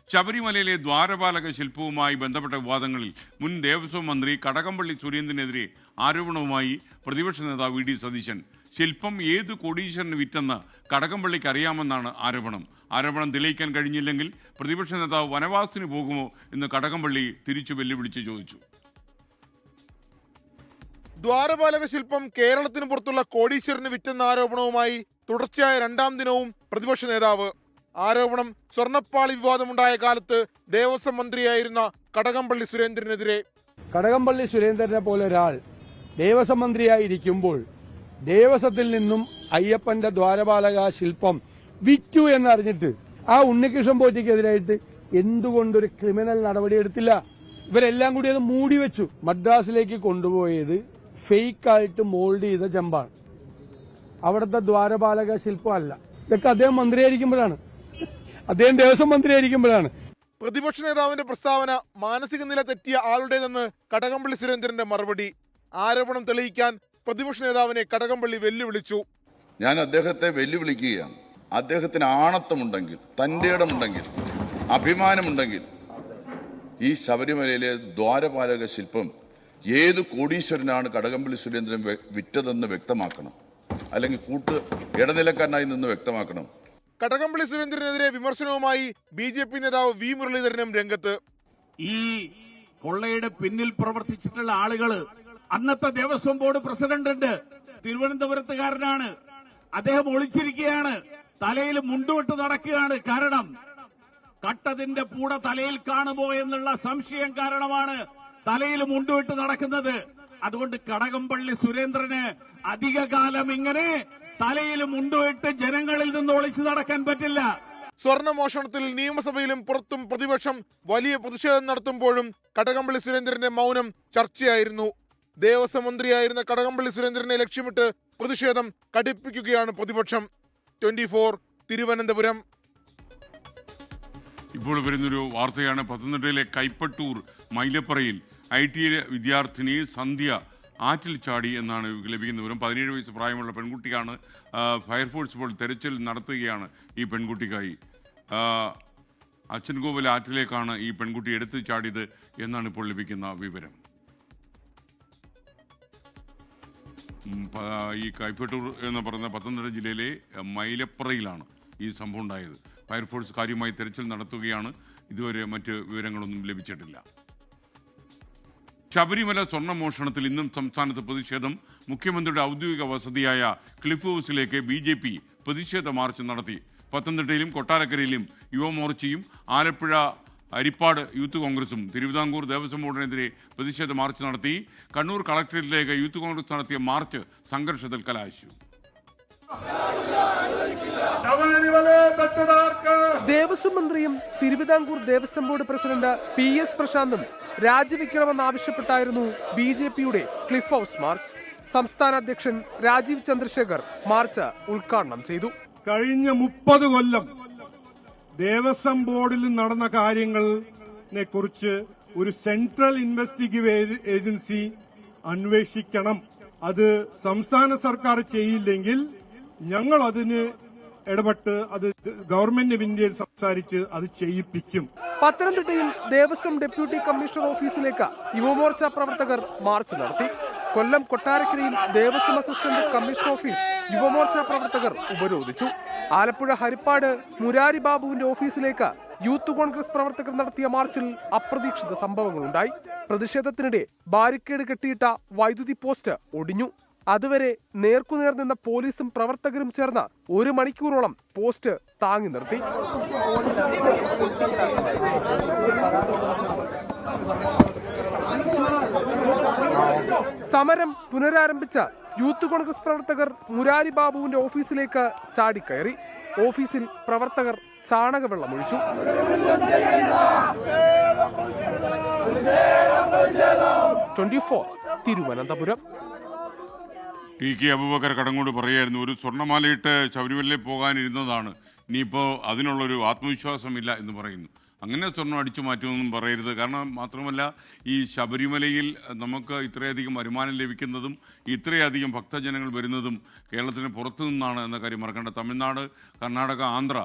ശബരിമലയിലെ ദ്വാരപാലക ശില്പവുമായി ബന്ധപ്പെട്ട വിവാദങ്ങളിൽ മുൻ ദേവസ്വം മന്ത്രി കടകംപള്ളി സുരേന്ദ്രനെതിരെ ആരോപണവുമായി പ്രതിപക്ഷ നേതാവ് VD സതീശൻ. ശില്പം ഏത് കോടീശ്വരന് വിറ്റെന്ന് കടകംപള്ളിക്ക് അറിയാമെന്നാണ് ആരോപണം തെളിയിക്കാൻ കഴിഞ്ഞില്ലെങ്കിൽ പ്രതിപക്ഷ നേതാവ് വനവാസത്തിന് പോകുമോ എന്ന് കടകംപള്ളി തിരിച്ചു വെല്ലുവിളിച്ച് ചോദിച്ചു. ദ്വാരപാലക ശില്പം കേരളത്തിന് പുറത്തുള്ള കോടീശ്വരന് വിറ്റെന്ന ആരോപണവുമായി തുടർച്ചയായ രണ്ടാം ദിനവും പ്രതിപക്ഷ നേതാവ്. ആരോപണം സ്വർണ്ണപ്പാളി വിവാദമുണ്ടായ കാലത്ത് ദേവസ്വം മന്ത്രിയായിരുന്ന കടകംപള്ളി സുരേന്ദ്രനെതിരെ. കടകംപള്ളി സുരേന്ദ്രനെ പോലെ ഒരാൾ ദേവസ്വം മന്ത്രിയായിരിക്കുമ്പോൾ ദേവസ്വത്തിൽ നിന്നും അയ്യപ്പന്റെ ദ്വാരപാലക ശില്പം വിറ്റു എന്നറിഞ്ഞിട്ട് ആ ഉണ്ണികൃഷ്ണൻ പോറ്റിക്കെതിരായിട്ട് എന്തുകൊണ്ടൊരു ക്രിമിനൽ നടപടി എടുത്തില്ല? ഇവരെല്ലാം കൂടി അത് മൂടി വെച്ചു. മദ്രാസിലേക്ക് കൊണ്ടുപോയത് ഫേക്കായിട്ട് മോൾഡ് ചെയ്ത ചെമ്പാണ്. അവിടുത്തെ ദ്വാരപാലക ശില്പമല്ല. ഇതൊക്കെ അദ്ദേഹം മന്ത്രിയായിരിക്കുമ്പോഴാണ്, അദ്ദേഹം ദേവസ്വം മന്ത്രിയായിരിക്കുമ്പോഴാണ്. പ്രതിപക്ഷ നേതാവിന്റെ പ്രസ്താവന മാനസിക നില തെറ്റിയ ആളുടേതെന്ന് കടകംപള്ളി സുരേന്ദ്രന്റെ മറുപടി. ആരോപണം തെളിയിക്കാൻ പ്രതിപക്ഷ നേതാവിനെ കടകംപള്ളി വെല്ലുവിളിച്ചു. ഞാൻ അദ്ദേഹത്തെ വെല്ലുവിളിക്കുകയാണ്. അദ്ദേഹത്തിന് ആണത്തമുണ്ടെങ്കിൽ, തൻ്റെ ഇടമുണ്ടെങ്കിൽ, അഭിമാനമുണ്ടെങ്കിൽ ഈ ശബരിമലയിലെ ദ്വാരപാലക ശില്പം ഏത് കോടീശ്വരനാണ് കടകംപള്ളി സുരേന്ദ്രൻ വിറ്റതെന്ന് വ്യക്തമാക്കണം. അല്ലെങ്കിൽ ഇടനിലക്കാരനായി നിന്ന് വ്യക്തമാക്കണം. കടകംപള്ളി സുരേന്ദ്രനെതിരെ വിമർശനവുമായി BJP നേതാവ് V മുരളീധരനും രംഗത്ത്. ഈ കൊള്ളയുടെ പിന്നിൽ പ്രവർത്തിച്ചിട്ടുള്ള ആളുകള് അന്നത്തെ ദേവസ്വം ബോർഡ് പ്രസിഡന്റ് ഉണ്ട്, തിരുവനന്തപുരത്തുകാരനാണ്. അദ്ദേഹം ഒളിച്ചിരിക്കുകയാണ്, തലയിൽ മുണ്ടുവിട്ട് നടക്കുകയാണ്. കാരണം കട്ടതിന്റെ പൂട തലയിൽ കാണുമോ എന്നുള്ള സംശയം കാരണമാണ് തലയിൽ മുണ്ടുവിട്ട് നടക്കുന്നത്. അതുകൊണ്ട് കടകംപള്ളി സുരേന്ദ്രന് അധികകാലം ഇങ്ങനെ തലയിൽ മുണ്ടുവിട്ട് ജനങ്ങളിൽ നിന്ന് ഒളിച്ചു നടക്കാൻ പറ്റില്ല. സ്വർണ്ണ മോഷണത്തിൽ നിയമസഭയിലും പുറത്തും പ്രതിപക്ഷം വലിയ പ്രതിഷേധം നടത്തുമ്പോഴും കടകംപള്ളി സുരേന്ദ്രന്റെ മൗനം ചർച്ചയായിരുന്നു. ദേവസ്വം മന്ത്രിയായിരുന്ന കടകംപള്ളി സുരേന്ദ്രനെ ലക്ഷ്യമിട്ട് പ്രതിഷേധം കടുപ്പിക്കുകയാണ് പ്രതിപക്ഷം. 24 തിരുവനന്തപുരം. ഇപ്പോൾ വരുന്നൊരു വാർത്തയാണ്. പത്തനംതിട്ടയിലെ കൈപ്പട്ടൂർ മൈലപ്പറയിൽ IT വിദ്യാർത്ഥിനി സന്ധ്യ ആറ്റിൽ ചാടി എന്നാണ് ലഭിക്കുന്ന വിവരം. 17 വയസ്സ് പ്രായമുള്ള പെൺകുട്ടിയാണ്. ഫയർഫോഴ്സ് ഇപ്പോൾ തെരച്ചിൽ നടത്തുകയാണ് ഈ പെൺകുട്ടിക്കായി. അച്ചൻകോവിൽ ആറ്റിലേക്കാണ് ഈ പെൺകുട്ടി എടുത്തു ചാടിയത് എന്നാണ് ഇപ്പോൾ ലഭിക്കുന്ന വിവരം. ഈ കൈപ്പട്ടൂർ എന്ന് പറയുന്ന പത്തനംതിട്ട ജില്ലയിലെ മൈലപ്പറയിലാണ് ഈ സംഭവം ഉണ്ടായത്. ഫയർഫോഴ്സ് കാര്യമായി തെരച്ചിൽ നടത്തുകയാണ്. ഇതുവരെ മറ്റ് വിവരങ്ങളൊന്നും ലഭിച്ചിട്ടില്ല. ശബരിമല സ്വർണ്ണ മോഷണത്തിൽ ഇന്നും സംസ്ഥാനത്ത് പ്രതിഷേധം. മുഖ്യമന്ത്രിയുടെ ഔദ്യോഗിക വസതിയായ ക്ലിഫ് ഹൗസിലേക്ക് BJP പ്രതിഷേധ മാർച്ച് നടത്തി. പത്തനംതിട്ടയിലും കൊട്ടാരക്കരയിലും യുവമോർച്ചയും ആലപ്പുഴ അരിപ്പാട് യൂത്ത് കോൺഗ്രസും തിരുവിതാംകൂർ ദേവസ്വം ബോർഡിനെതിരെ പ്രതിഷേധ മാർച്ച് നടത്തി. കണ്ണൂർ കളക്ടറേറ്റിലേക്ക് യൂത്ത് കോൺഗ്രസ് നടത്തിയ മാർച്ച് സംഘർഷത്തിൽ കലാശിച്ചു. ദേവസ്വം മന്ത്രിയും Thiruvithamkoor Devaswom board president PS പ്രശാന്തും രാജിവെക്കണമെന്നാവശ്യപ്പെട്ടായിരുന്നു BJPയുടെ ക്ലിഫ് ഹൗസ് മാർച്ച്. സംസ്ഥാന അധ്യക്ഷൻ രാജീവ് ചന്ദ്രശേഖർ മാർച്ച് ഉദ്ഘാടനം ചെയ്തു. കഴിഞ്ഞ 30 കൊല്ലം ദേവസ്വം ബോർഡിൽ നടന്ന കാര്യങ്ങളെ കുറിച്ച് ഒരു സെൻട്രൽ ഇൻവെസ്റ്റിഗേറ്റീവ് ഏജൻസി അന്വേഷിക്കണം. അത് സംസ്ഥാന സർക്കാർ ചെയ്യില്ലെങ്കിൽ ഞങ്ങൾ അതിന് ഇടപെട്ട് അത് ഗവൺമെന്റ് ഓഫ് ഇന്ത്യയിൽ സംസാരിച്ച് അത് ചെയ്യിപ്പിക്കും. പത്തനംതിട്ടയിൽ ദേവസ്വം ഡെപ്യൂട്ടി കമ്മീഷണർ ഓഫീസിലേക്ക് യുവമോർച്ച പ്രവർത്തകർ മാർച്ച് നടത്തി. കൊല്ലം കൊട്ടാരക്കരയിൽ Devaswom assistant commissioner office Yuvamorcha പ്രവർത്തകർ ഉപരോധിച്ചു. ആലപ്പുഴ ഹരിപ്പാട് മുരാരി ബാബുവിന്റെ ഓഫീസിലേക്ക് യൂത്ത് കോൺഗ്രസ് പ്രവർത്തകർ നടത്തിയ മാർച്ചിൽ അപ്രതീക്ഷിത സംഭവങ്ങളുണ്ടായി. പ്രതിഷേധത്തിനിടെ ബാരിക്കേഡ് കെട്ടിയിട്ട വൈദ്യുതി പോസ്റ്റ് ഒടിഞ്ഞു. അതുവരെ നേർക്കുനേർ നിന്ന പോലീസും പ്രവർത്തകരും ചേർന്ന് 1 മണിക്കൂറോളം പോസ്റ്റ് താങ്ങി നിർത്തി. സമരം പുനരാരംഭിച്ച യൂത്ത് കോൺഗ്രസ് പ്രവർത്തകർ മുരാരി ബാബുവിന്റെ ഓഫീസിലേക്ക് ചാടിക്കയറി. ഓഫീസിൽ പ്രവർത്തകർ ചാണകവെള്ളമൊഴിച്ചു. തിരുവനന്തപുരം. TK അബൂബക്കർ കടങ്ങോട് പറയായിരുന്നു, ഒരു സ്വർണ്ണമാലയിട്ട് ശബരിമലയിൽ പോകാനിരുന്നതാണ്, ഇനിയിപ്പോൾ അതിനുള്ളൊരു ആത്മവിശ്വാസമില്ല എന്ന് പറയുന്നു. അങ്ങനെ സ്വർണ്ണം അടിച്ചു മാറ്റുമെന്നും പറയരുത്. കാരണം മാത്രമല്ല, ഈ ശബരിമലയിൽ നമുക്ക് ഇത്രയധികം വരുമാനം ലഭിക്കുന്നതും ഇത്രയധികം ഭക്തജനങ്ങൾ വരുന്നതും കേരളത്തിന് പുറത്തു നിന്നാണ് എന്ന കാര്യം മറക്കേണ്ട. തമിഴ്നാട്, കർണാടക, ആന്ധ്ര,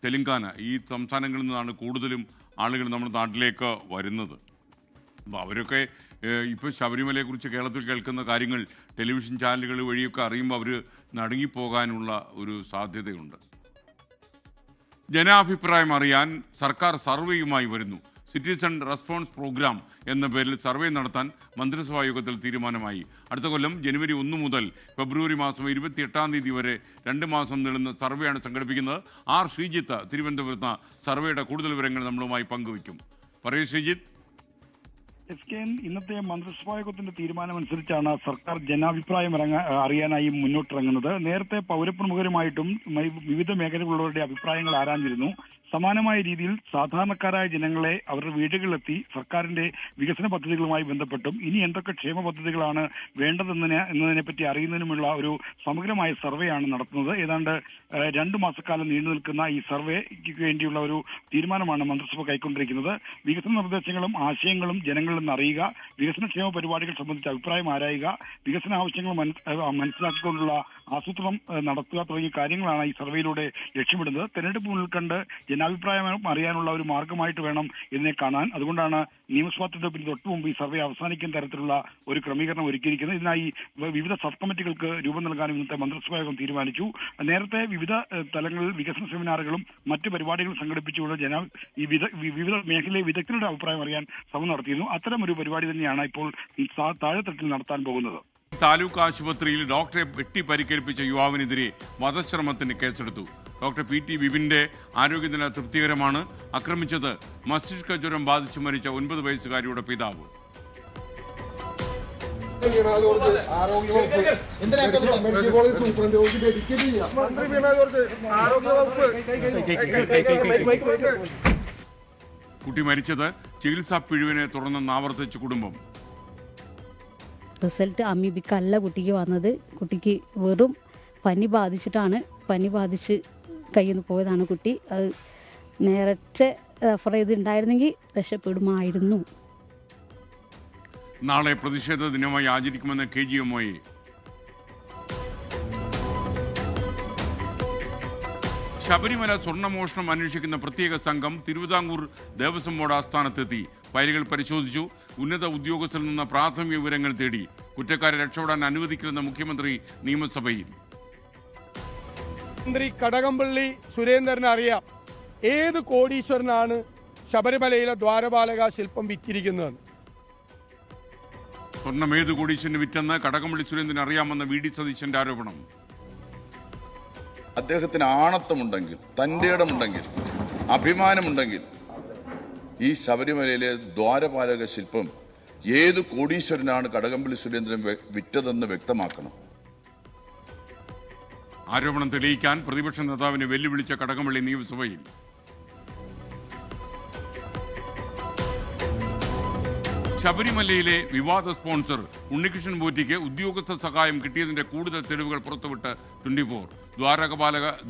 തെലങ്കാന ഈ സംസ്ഥാനങ്ങളിൽ നിന്നാണ് കൂടുതലും ആളുകൾ നമ്മുടെ നാട്ടിലേക്ക് വരുന്നത്. അപ്പോൾ അവരൊക്കെ ഇപ്പോൾ ശബരിമലയെക്കുറിച്ച് കേരളത്തിൽ കേൾക്കുന്ന കാര്യങ്ങൾ ടെലിവിഷൻ ചാനലുകൾ വഴിയൊക്കെ അറിയുമ്പോൾ അവർ നടുങ്ങിപ്പോകാനുള്ള ഒരു സാധ്യതയുണ്ട്. ജനാഭിപ്രായം അറിയാൻ സർക്കാർ സർവേയുമായി വരുന്നു. സിറ്റിസൺ റെസ്പോൺസ് പ്രോഗ്രാം എന്ന പേരിൽ സർവേ നടത്താൻ മന്ത്രിസഭാ യോഗത്തിൽ തീരുമാനമായി. അടുത്ത കൊല്ലം ജനുവരി 1 മുതൽ ഫെബ്രുവരി മാസം 28 വരെ 2 മാസം നീളുന്ന സർവേയാണ് സംഘടിപ്പിക്കുന്നത്. ആർ ശ്രീജിത്ത് തിരുവനന്തപുരത്ത് സർവേയുടെ കൂടുതൽ വിവരങ്ങൾ നമ്മളുമായി പങ്കുവയ്ക്കും. പറയൂ ശ്രീജിത്ത്. ഇന്നത്തെ മന്ത്രിസഭാ യോഗത്തിന്റെ തീരുമാനമനുസരിച്ചാണ് സർക്കാർ ജനാഭിപ്രായം അറിയാനായി മുന്നോട്ടിറങ്ങുന്നത്. നേരത്തെ പൗരപ്രമുഖരുമായിട്ടും വിവിധ മേഖലകളിലുള്ളവരുടെ അഭിപ്രായങ്ങൾ ആരാഞ്ഞിരുന്നു. സമാനമായ രീതിയിൽ സാധാരണക്കാരായ ജനങ്ങളെ അവരുടെ വീടുകളിലെത്തി സർക്കാരിന്റെ വികസന പദ്ധതികളുമായി ബന്ധപ്പെട്ടും ഇനി എന്തൊക്കെ ക്ഷേമ പദ്ധതികളാണ് എന്നതിനെ പറ്റി അറിയുന്നതിനുമുള്ള ഒരു സമഗ്രമായ സർവേയാണ് നടത്തുന്നത്. ഏതാണ്ട് 2 മാസക്കാലം നീണ്ടു നിൽക്കുന്ന ഈ സർവേക്ക് വേണ്ടിയുള്ള ഒരു തീരുമാനമാണ് മന്ത്രിസഭ കൈക്കൊണ്ടിരിക്കുന്നത്. വികസന നിർദ്ദേശങ്ങളും ആശയങ്ങളും ജനങ്ങളിൽ നിന്ന് അറിയുക, വികസനക്ഷേമ പരിപാടികൾ സംബന്ധിച്ച അഭിപ്രായം ആരായുക, വികസന ആവശ്യങ്ങൾ മനസ്സിലാക്കിക്കൊണ്ടുള്ള ആസൂത്രണം നടത്തുക തുടങ്ങിയ കാര്യങ്ങളാണ് ഈ സർവേയിലൂടെ ലക്ഷ്യമിടുന്നത്. തെരഞ്ഞെടുപ്പ് മുന്നിൽ കണ്ട് ജനാഭിപ്രായം അറിയാനുള്ള ഒരു മാർഗമായിട്ട് വേണം ഇതിനെ കാണാൻ. അതുകൊണ്ടാണ് നിയമസഭാ തെരഞ്ഞെടുപ്പിന് തൊട്ടു മുമ്പ് ഈ സർവേ അവസാനിക്കുന്ന തരത്തിലുള്ള ഒരു ക്രമീകരണം ഒരുക്കിയിരിക്കുന്നത്. ഇതിനായി വിവിധ സബ് കമ്മിറ്റികൾക്ക് രൂപം നൽകാനും ഇന്നത്തെ മന്ത്രിസഭാ യോഗം തീരുമാനിച്ചു. നേരത്തെ വിവിധ തലങ്ങളിൽ വികസന സെമിനാറുകളും മറ്റ് പരിപാടികളും സംഘടിപ്പിച്ചുകൊണ്ട് വിവിധ മേഖലയിലെ വിദഗ്ധരുടെ അഭിപ്രായം അറിയാൻ ശ്രമം നടത്തിയിരുന്നു. അത്തരം ഒരു പരിപാടി തന്നെയാണ് ഇപ്പോൾ താഴെത്തട്ടിൽ നടത്താൻ പോകുന്നത്. താലൂക്ക് ആശുപത്രിയിൽ ഡോക്ടറെ വെട്ടി പരിക്കേൽപ്പിച്ച യുവാവിനെതിരെ വധശ്രമത്തിന് കേസെടുത്തു. ഡോക്ടർ PT വിപിന്റെ ആരോഗ്യനില തൃപ്തികരമാണ്. ആക്രമിച്ചത് മസ്തിഷ്ക ജ്വരം ബാധിച്ചു മരിച്ച 9 വയസ്സുകാരിയുടെ പിതാവ്. കുട്ടി മരിച്ചത് ചികിത്സാ പിഴവിനെ തുടർന്നെന്ന് ആവർത്തിച്ച കുടുംബം. റിസൾട്ട് അമീബിക്കല്ല കുട്ടിക്ക് വന്നത്. കുട്ടിക്ക് വെറും പനി ബാധിച്ച് കയ്യിൽ നിന്ന് പോയതാണ് കുട്ടി. അത് നേരത്തെ റെഫർ ചെയ്തിട്ടുണ്ടായിരുന്നെങ്കിൽ രക്ഷപ്പെടുമായിരുന്നു. നാളെ പ്രതിഷേധ ദിനമായി ആചരിക്കുമെന്ന് KGMOA. ശബരിമല സ്വർണ്ണമോഷണം അന്വേഷിക്കുന്ന പ്രത്യേക സംഘം തിരുവിതാംകൂർ ദേവസ്വം ബോർഡ് ആസ്ഥാനത്തെത്തി. ഫയലുകൾ പരിശോധിച്ചു. ഉന്നത ഉദ്യോഗസ്ഥരിൽ നിന്ന് പ്രാഥമിക വിവരങ്ങൾ തേടി. കുറ്റക്കാരെ രക്ഷപ്പെടാൻ അനുവദിക്കില്ലെന്ന് മുഖ്യമന്ത്രി നിയമസഭയിൽ. മന്ത്രി കടകംപള്ളി സുരേന്ദ്രന് അറിയാം ഏത് കോടീശ്വരനാണ് ശബരിമലയിലെ ദ്വാരപാലക ശില്പം വിറ്റിരിക്കുന്നത്. സ്വർണം ഏത് കോടീശ്വരന് വിറ്റെന്ന് കടകംപള്ളി സുരേന്ദ്രന് അറിയാമെന്ന് VD സതീശന്റെ ആരോപണം. അദ്ദേഹത്തിന് ആണത്തമുണ്ടെങ്കിൽ, തൻ്റെ ഇടമുണ്ടെങ്കിൽ, അഭിമാനമുണ്ടെങ്കിൽ ഈ ശബരിമലയിലെ ദ്വാരപാലക ശില്പം ഏത് കോടീശ്വരനാണ് കടകംപള്ളി സുരേന്ദ്രൻ വിറ്റതെന്ന് വ്യക്തമാക്കണം. ആരോപണം തെളിയിക്കാൻ പ്രതിപക്ഷ നേതാവിനെ വെല്ലുവിളിച്ച കടകംപള്ളി നിയമസഭയിൽ. ശബരിമലയിലെ വിവാദ സ്പോൺസർ ഉണ്ണികൃഷ്ണൻ പോറ്റിക്ക് ഉദ്യോഗസ്ഥ സഹായം കിട്ടിയതിന്റെ കൂടുതൽ തെളിവുകൾ പുറത്തുവിട്ട് 24.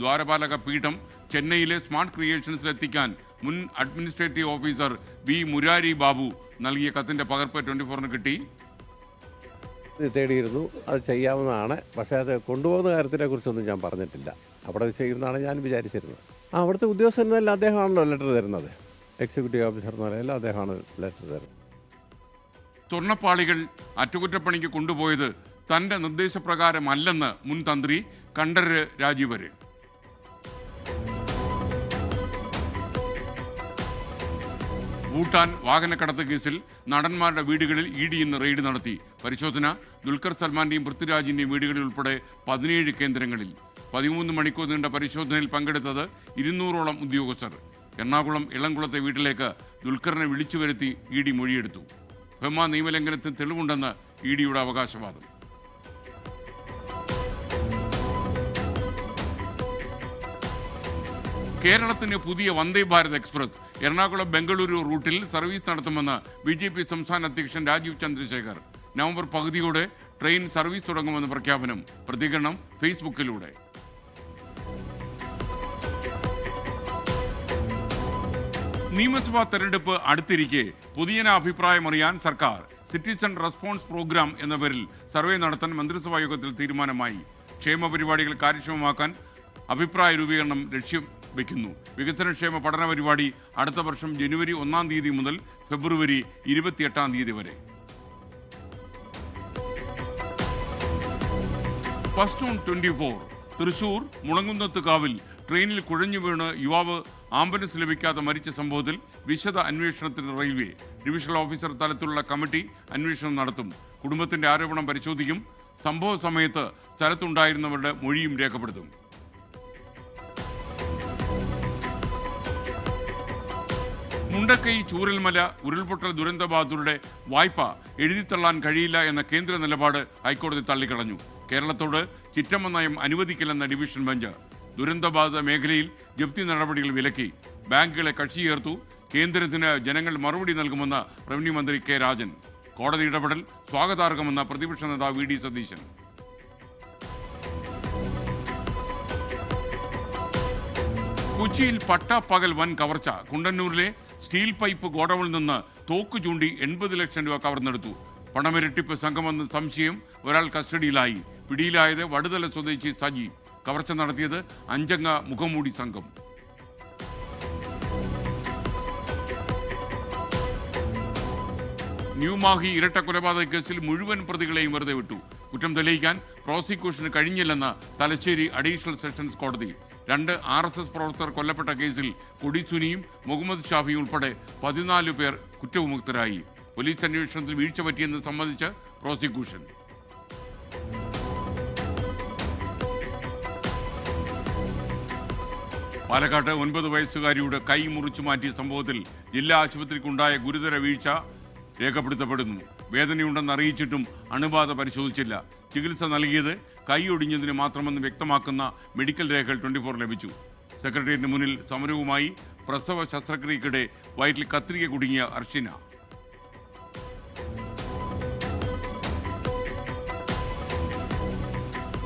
ദ്വാരപാലക പീഠം ചെന്നൈയിലെ സ്മാർട്ട് ക്രിയേഷൻസിലെത്തിക്കാൻ മുൻ administrative officer V. Murari Babu നൽകിയ കത്തിന്റെ പകർപ്പ് 24 കിട്ടി. തേടിയിരുന്നു. അത് ചെയ്യാവുന്നതാണ്. പക്ഷേ അത് കൊണ്ടുപോകുന്ന കാര്യത്തിനെ കുറിച്ചൊന്നും ഞാൻ പറഞ്ഞിട്ടില്ല. അവിടെ ചെയ്യുന്നതാണ് ഞാൻ വിചാരിച്ചിരുന്നത്. അവിടുത്തെ ഉദ്യോഗസ്ഥനെല്ലാം അദ്ദേഹമാണല്ലോ ലെറ്റർ തരുന്നത്. എക്സിക്യൂട്ടീവ് ഓഫീസർ എന്ന് പറയുന്നത് അദ്ദേഹമാണ് ലെറ്റർ തരുന്നത്. സ്വർണ്ണപ്പാളികൾ അറ്റകുറ്റപ്പണിക്ക് കൊണ്ടുപോയത് തന്റെ നിർദ്ദേശപ്രകാരമല്ലെന്ന് മുൻ തന്ത്രി കണ്ഠരര് രാജീവര്. ഭൂട്ടാൻ വാഹനക്കടത്ത് കേസിൽ നടന്മാരുടെ വീടുകളിൽ ED ഇന്ന് റെയ്ഡ് നടത്തി. പരിശോധന ദുൽഖർ സൽമാന്റെയും പൃഥ്വിരാജിന്റെയും വീടുകളിൽ ഉൾപ്പെടെ 17 കേന്ദ്രങ്ങളിൽ. 13 മണിക്കൂർ നീണ്ട പരിശോധനയിൽ പങ്കെടുത്തത് 200ഓളം ഉദ്യോഗസ്ഥർ. എറണാകുളം ഇളംകുളത്തെ വീട്ടിലേക്ക് ദുൽഖറിനെ വിളിച്ചു വരുത്തി ED മൊഴിയെടുത്തു. ഭീമ നിയമലംഘനത്തിന് തെളിവുണ്ടെന്ന് EDയുടെ അവകാശവാദം. കേരളത്തിന് പുതിയ വന്ദേ ഭാരത് എക്സ്പ്രസ് എറണാകുളം ബംഗളൂരു റൂട്ടിൽ സർവീസ് നടത്തുമെന്ന് BJP സംസ്ഥാന അധ്യക്ഷൻ രാജീവ് ചന്ദ്രശേഖർ. നവംബർ പകുതിയോടെ ട്രെയിൻ സർവീസ് തുടങ്ങുമെന്ന് പ്രഖ്യാപനം. പ്രതികരണം ഫേസ്ബുക്കിലൂടെ. നിയമസഭാ തെരഞ്ഞെടുപ്പ് അടുത്തിരിക്കെ പൊതുജന അഭിപ്രായം അറിയാൻ സർക്കാർ സിറ്റിസൺ റെസ്പോൺസ് പ്രോഗ്രാം എന്ന പേരിൽ സർവേ നടത്താൻ മന്ത്രിസഭാ യോഗത്തിൽ തീരുമാനമായി. ക്ഷേമ പരിപാടികൾ കാര്യക്ഷമമാക്കാൻ അഭിപ്രായ രൂപീകരണം ലക്ഷ്യം വയ്ക്കുന്നു. വികസനക്ഷേമ പഠന പരിപാടി അടുത്ത വർഷം ജനുവരി 1 മുതൽ ഫെബ്രുവരി 28 വരെ. ഫസ്റ്റ് ഓൺ 24 തൃശൂർ മുളങ്കുന്നത്ത് കാവിൽ ട്രെയിനിൽ കുഴഞ്ഞു വീണ് യുവാവ് ആംബുലൻസ് ലഭിക്കാതെ മരിച്ച സംഭവത്തിൽ വിശദ അന്വേഷണത്തിന് റെയിൽവേ ഡിവിഷണൽ ഓഫീസർ തലത്തിലുള്ള കമ്മിറ്റി അന്വേഷണം നടത്തും. കുടുംബത്തിന്റെ ആരോപണം പരിശോധിക്കും. സംഭവ സമയത്ത് സ്ഥലത്തുണ്ടായിരുന്നവരുടെ മൊഴിയും രേഖപ്പെടുത്തും. മുണ്ടക്കൈ ചൂരൽമല ഉരുൾപൊട്ടൽ ദുരന്തബാധിതരുടെ വായ്പ എഴുതിത്തള്ളാൻ കഴിയില്ല എന്ന കേന്ദ്ര നിലപാട് ഹൈക്കോടതി തള്ളിക്കളഞ്ഞു. കേരളത്തോട് ചിറ്റമ്മ നയം അനുവദിക്കില്ലെന്ന ഡിവിഷൻ ബെഞ്ച് ദുരന്തബാധിത മേഖലയിൽ ജപ്തി നടപടികൾ വിലക്കി. ബാങ്കുകളെ കക്ഷി ചേർത്തു. കേന്ദ്രത്തിന് ജനങ്ങൾ മറുപടി നൽകുമെന്ന് റവന്യൂ മന്ത്രി കെ രാജൻ. കോടതി ഇടപെടൽ സ്വാഗതാർഹമെന്ന പ്രതിപക്ഷ നേതാവ് വി ഡി സതീശൻ. കൊച്ചിയിൽ പട്ടാപ്പകൽ വൻ കവർച്ച. കുണ്ടന്നൂരിലെ സ്റ്റീൽ പൈപ്പ് ഗോഡൌണിൽ നിന്ന് തോക്ക് ചൂണ്ടി 80 ലക്ഷം രൂപ കവർന്നെടുത്തു. പണമിരട്ടിപ്പ് സംഘമെന്ന് സംശയം. ഒരാൾ കസ്റ്റഡിയിലായി. പിടിയിലായത് വടുതല സ്വദേശി സജി. കവർച്ച നടത്തിയത് 5 അംഗ മുഖംമൂടി സംഘം. ന്യൂമാഹി ഇരട്ട കൊലപാതക കേസിൽ മുഴുവൻ പ്രതികളെയും വെറുതെ വിട്ടു. കുറ്റം തെളിയിക്കാൻ പ്രോസിക്യൂഷന് കഴിഞ്ഞില്ലെന്ന് തലശ്ശേരി അഡീഷണൽ സെഷൻസ് കോടതി. 2 RSS പ്രവർത്തകർ കൊല്ലപ്പെട്ട കേസിൽ കൊടിസുനിയും മുഹമ്മദ് ഷാഫിയും ഉൾപ്പെടെ 14 പേർ കുറ്റവിമുക്തരായി. പോലീസ് അന്വേഷണത്തിൽ വീഴ്ച പറ്റിയെന്ന് സമ്മതിച്ച് പ്രോസിക്യൂഷൻ. പാലക്കാട്ട് 9 വയസ്സുകാരിയുടെ കൈ മുറിച്ചു മാറ്റിയ സംഭവത്തിൽ ജില്ലാ ആശുപത്രിക്കുണ്ടായ ഗുരുതര വീഴ്ച രേഖപ്പെടുത്തപ്പെടുന്നു. വേദനയുണ്ടെന്ന് അറിയിച്ചിട്ടും അണുബാധ പരിശോധിച്ചില്ല. ചികിത്സ നൽകിയത് കൈ ഒടിഞ്ഞതിന് മാത്രമെന്ന് വ്യക്തമാക്കുന്ന മെഡിക്കൽ രേഖകൾ 24 ലഭിച്ചു. സെക്രട്ടേറിയറ്റിന് മുന്നിൽ സമരവുമായി പ്രസവ ശസ്ത്രക്രിയക്കിടെ വയറ്റിൽ കത്രിക കുടുങ്ങിയ അർഷിന.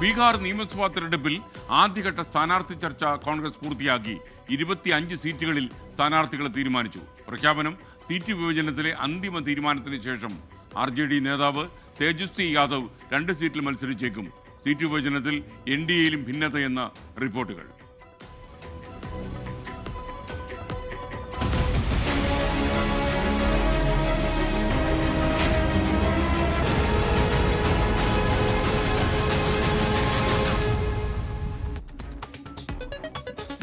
ബീഹാർ നിയമസഭാ തെരഞ്ഞെടുപ്പിൽ ആദ്യഘട്ട സ്ഥാനാർത്ഥി ചർച്ച കോൺഗ്രസ് പൂർത്തിയാക്കി. 25 സീറ്റുകളിൽ സ്ഥാനാർത്ഥികളെ തീരുമാനിച്ചു. പ്രഖ്യാപനം സീറ്റ് വിഭജനത്തിലെ അന്തിമ തീരുമാനത്തിന് ശേഷം. RJD നേതാവ് തേജസ്വി യാദവ് 2 സീറ്റിൽ മത്സരിച്ചേക്കും. സീറ്റ് വിഭജനത്തിൽ NDAയിലും ഭിന്നതയെന്ന റിപ്പോർട്ടുകൾ.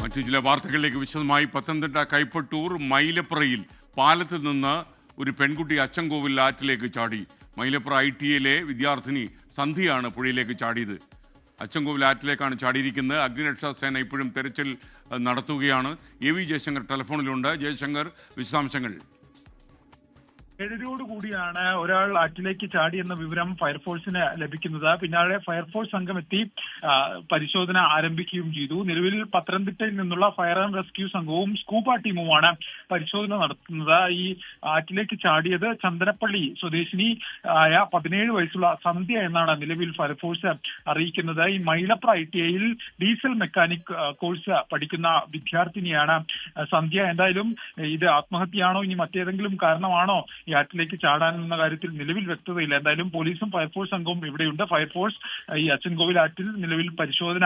മറ്റു ചില വാർത്തകളിലേക്ക് വിശദമായി. പത്തനംതിട്ട കൈപ്പട്ടൂർ മൈലപ്രയിൽ പാലത്തിൽ നിന്ന് ഒരു പെൺകുട്ടി അച്ചൻകോവിൽ ആറ്റിലേക്ക് ചാടി. മൈലപ്ര ITയിലെ വിദ്യാർത്ഥിനി സന്ധ്യയാണ് പുഴയിലേക്ക് ചാടിയത്. അച്ചൻകോവിൽ ആറ്റിലേക്കാണ് ചാടിയിരിക്കുന്നത്. അഗ്നിരക്ഷാ സേന ഇപ്പോഴും തെരച്ചിൽ നടത്തുകയാണ്. AV ജയശങ്കർ ടെലിഫോണിലുണ്ട്. ജയശങ്കർ, വിശദാംശങ്ങൾ. 7:00 ഒരാൾ ആറ്റിലേക്ക് ചാടി എന്ന വിവരം ഫയർഫോഴ്സിന് ലഭിക്കുന്നത്. പിന്നാലെ ഫയർഫോഴ്സ് സംഘം എത്തി പരിശോധന ആരംഭിക്കുകയും ചെയ്തു. നിലവിൽ പത്തനംതിട്ടയിൽ നിന്നുള്ള ഫയർ ആൻഡ് റെസ്ക്യൂ സംഘവും സ്കൂബ ടീമുമാണ് പരിശോധന നടത്തുന്നത്. ഈ ആറ്റിലേക്ക് ചാടിയത് ചന്ദനപ്പള്ളി സ്വദേശിനി ആയ 17 വയസ്സുള്ള സന്ധ്യ എന്നാണ് നിലവിൽ ഫയർഫോഴ്സ് അറിയിക്കുന്നത്. ഈ മൈലപ്ര ITയിൽ ഡീസൽ മെക്കാനിക് കോഴ്സ് പഠിക്കുന്ന വിദ്യാർത്ഥിനിയാണ് സന്ധ്യ. എന്തായാലും ഇത് ആത്മഹത്യയാണോ ഇനി മറ്റേതെങ്കിലും കാരണമാണോ ഈ ആറ്റിലേക്ക് ചാടാനെന്ന കാര്യത്തിൽ നിലവിൽ വ്യക്തതയില്ല. എന്തായാലും പോലീസും ഫയർഫോഴ്സ് സംഘവും ഇവിടെയുണ്ട്. ഫയർഫോഴ്സ് ഈ അച്ചൻകോവിൽ ആറ്റിൽ നിലവിൽ പരിശോധന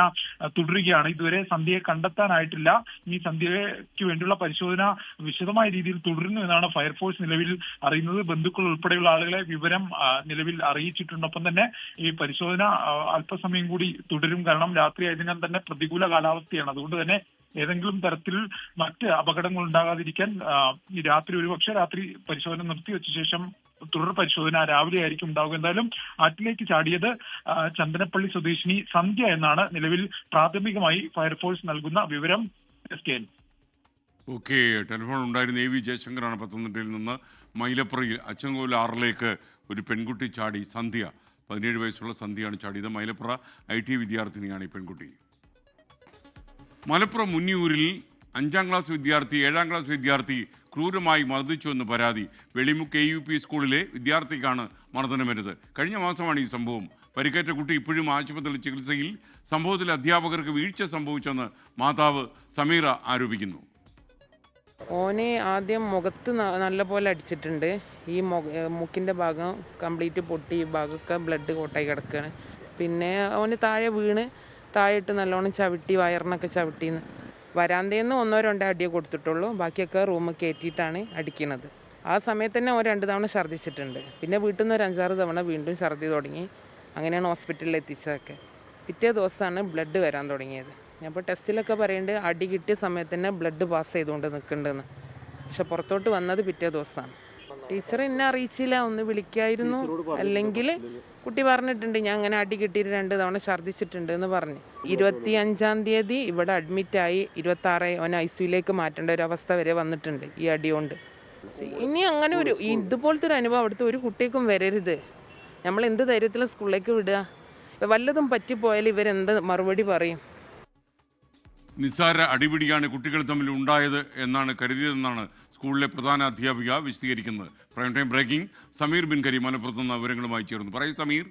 തുടരുകയാണ്. ഇതുവരെ സന്ധ്യയെ കണ്ടെത്താനായിട്ടില്ല. ഈ സന്ധ്യയ്ക്ക് വേണ്ടിയുള്ള പരിശോധന വിശദമായ രീതിയിൽ തുടരുന്നു എന്നാണ് ഫയർഫോഴ്സ് നിലവിൽ അറിയുന്നത്. ബന്ധുക്കൾ ഉൾപ്പെടെയുള്ള ആളുകളെ വിവരം നിലവിൽ അറിയിച്ചിട്ടുണ്ട്. ഒപ്പം തന്നെ ഈ പരിശോധന അല്പസമയം കൂടി തുടരും. കാരണം രാത്രി ആയതിനാൽ തന്നെ പ്രതികൂല കാലാവസ്ഥയാണ്. അതുകൊണ്ട് തന്നെ ഏതെങ്കിലും തരത്തിൽ മറ്റ് അപകടങ്ങൾ ഉണ്ടാകാതിരിക്കാൻ ഈ രാത്രി പരിശോധന നിർത്തിവെച്ച ശേഷം തുടർ പരിശോധന രാവിലെ ആയിരിക്കും ഉണ്ടാവുക. എന്തായാലും ആറ്റിലേക്ക് ചാടിയത് ചന്ദനപ്പള്ളി സ്വദേശിനി സന്ധ്യ എന്നാണ് നിലവിൽ പ്രാഥമികമായി ഫയർഫോഴ്സ് നൽകുന്ന വിവരം. ഓക്കെ, ടെലിഫോൺ ഉണ്ടായിരുന്ന AV ജയശങ്കറാണ് പത്തനംതിട്ടയിൽ നിന്ന്. മൈലപ്രയിൽ അച്ചൻകോവിൽ ആറിലേക്ക് ഒരു പെൺകുട്ടി ചാടി. സന്ധ്യ, 17 വയസ്സുള്ള സന്ധ്യയാണ് ചാടിയത്. മൈലപ്ര IT വിദ്യാർത്ഥിനിയാണ് ഈ പെൺകുട്ടി. മലപ്പുറം മുന്നിയൂരിൽ 5ാം ക്ലാസ് വിദ്യാർത്ഥി 7ാം ക്ലാസ് വിദ്യാർത്ഥി ക്രൂരമായി മർദ്ദിച്ചുവെന്ന് പരാതി. വെളിമുക്ക് AUP സ്കൂളിലെ വിദ്യാർത്ഥിക്കാണ് മർദ്ദനമേറ്റത്. കഴിഞ്ഞ മാസമാണ് ഈ സംഭവം. പരിക്കേറ്റ കുട്ടി ഇപ്പോഴും ആശുപത്രിയിൽ ചികിത്സയിൽ. സംഭവത്തിൽ അധ്യാപകർക്ക് വീഴ്ച സംഭവിച്ചെന്ന് മാതാവ് സമീറ ആരോപിക്കുന്നു. ഓനെ ആദ്യം മുഖത്ത് നല്ലപോലെ അടിച്ചിട്ടുണ്ട്. ഈ മൂക്കിൻ്റെ ഭാഗം കംപ്ലീറ്റ് പൊട്ടി, ഈ ഭാഗമൊക്കെ ബ്ലഡ് കോട്ടായി കിടക്കുകയാണ്. പിന്നെ അവന് താഴെ വീണ് താഴെയിട്ട് നല്ലോണം ചവിട്ടി, വയറിനൊക്കെ ചവിട്ടിന്ന്. വരാന്തയിൽ നിന്ന് 1-2 അടിയെ കൊടുത്തിട്ടുള്ളൂ. ബാക്കിയൊക്കെ റൂമിൽ കയറ്റിയിട്ടാണ് അടിക്കുന്നത്. ആ സമയത്ത് തന്നെ അവൻ 2 തവണ ഛർദ്ദിച്ചിട്ടുണ്ട്. പിന്നെ വീട്ടിൽ നിന്ന് ഒരു 5-6 തവണ വീണ്ടും ഛർദ്ദി തുടങ്ങി. അങ്ങനെയാണ് ഹോസ്പിറ്റലിൽ എത്തിച്ചതൊക്കെ. പിറ്റേ ദിവസമാണ് ബ്ലഡ് വരാൻ തുടങ്ങിയത്. അപ്പോൾ ടെസ്റ്റിലൊക്കെ പറയുന്നുണ്ട് അടി കിട്ടിയ സമയത്ത് തന്നെ ബ്ലഡ് പാസ് ചെയ്തുകൊണ്ട് നിൽക്കുന്നുണ്ടെന്ന്. പക്ഷെ പുറത്തോട്ട് വന്നത് പിറ്റേ ദിവസമാണ്. ടീച്ചർ എന്നെ അറിയിച്ചില്ല, ഒന്ന് വിളിക്കായിരുന്നു. അല്ലെങ്കിൽ കുട്ടി പറഞ്ഞിട്ടുണ്ട് ഞാൻ അങ്ങനെ അടി കിട്ടിയിട്ട് 2 തവണ ഛർദ്ദിച്ചിട്ടുണ്ട് എന്ന് പറഞ്ഞ്. 25-ാം തീയതി ഇവിടെ അഡ്മിറ്റായി. 26 അവൻ ICUയിലേക്ക് മാറ്റേണ്ട ഒരു അവസ്ഥ വരെ വന്നിട്ടുണ്ട് ഈ അടി കൊണ്ട്. ഇനി അങ്ങനെ ഇതുപോലത്തെ ഒരു അനുഭവം അവിടുത്തെ ഒരു കുട്ടിക്കും വരരുത്. നമ്മൾ എന്ത് ധൈര്യത്തിലും സ്കൂളിലേക്ക് വിടുക? വല്ലതും പറ്റിപ്പോയാൽ ഇവരെന്ത് മറുപടി പറയും? നിസ്സാര അടിപിടിയാണ് കുട്ടികൾ തമ്മിൽ ഉണ്ടായത് എന്നാണ് കരുതിയതെന്നാണ് സ്കൂളിലെ പ്രധാന അധ്യാപിക വിശദീകരിക്കുന്നത്. Prime time breaking. Sameer bin Kareem മലപ്പുറത്ത് നിന്ന് വിവരങ്ങളുമായി ചേർന്നു. പറയൂ സമീർ.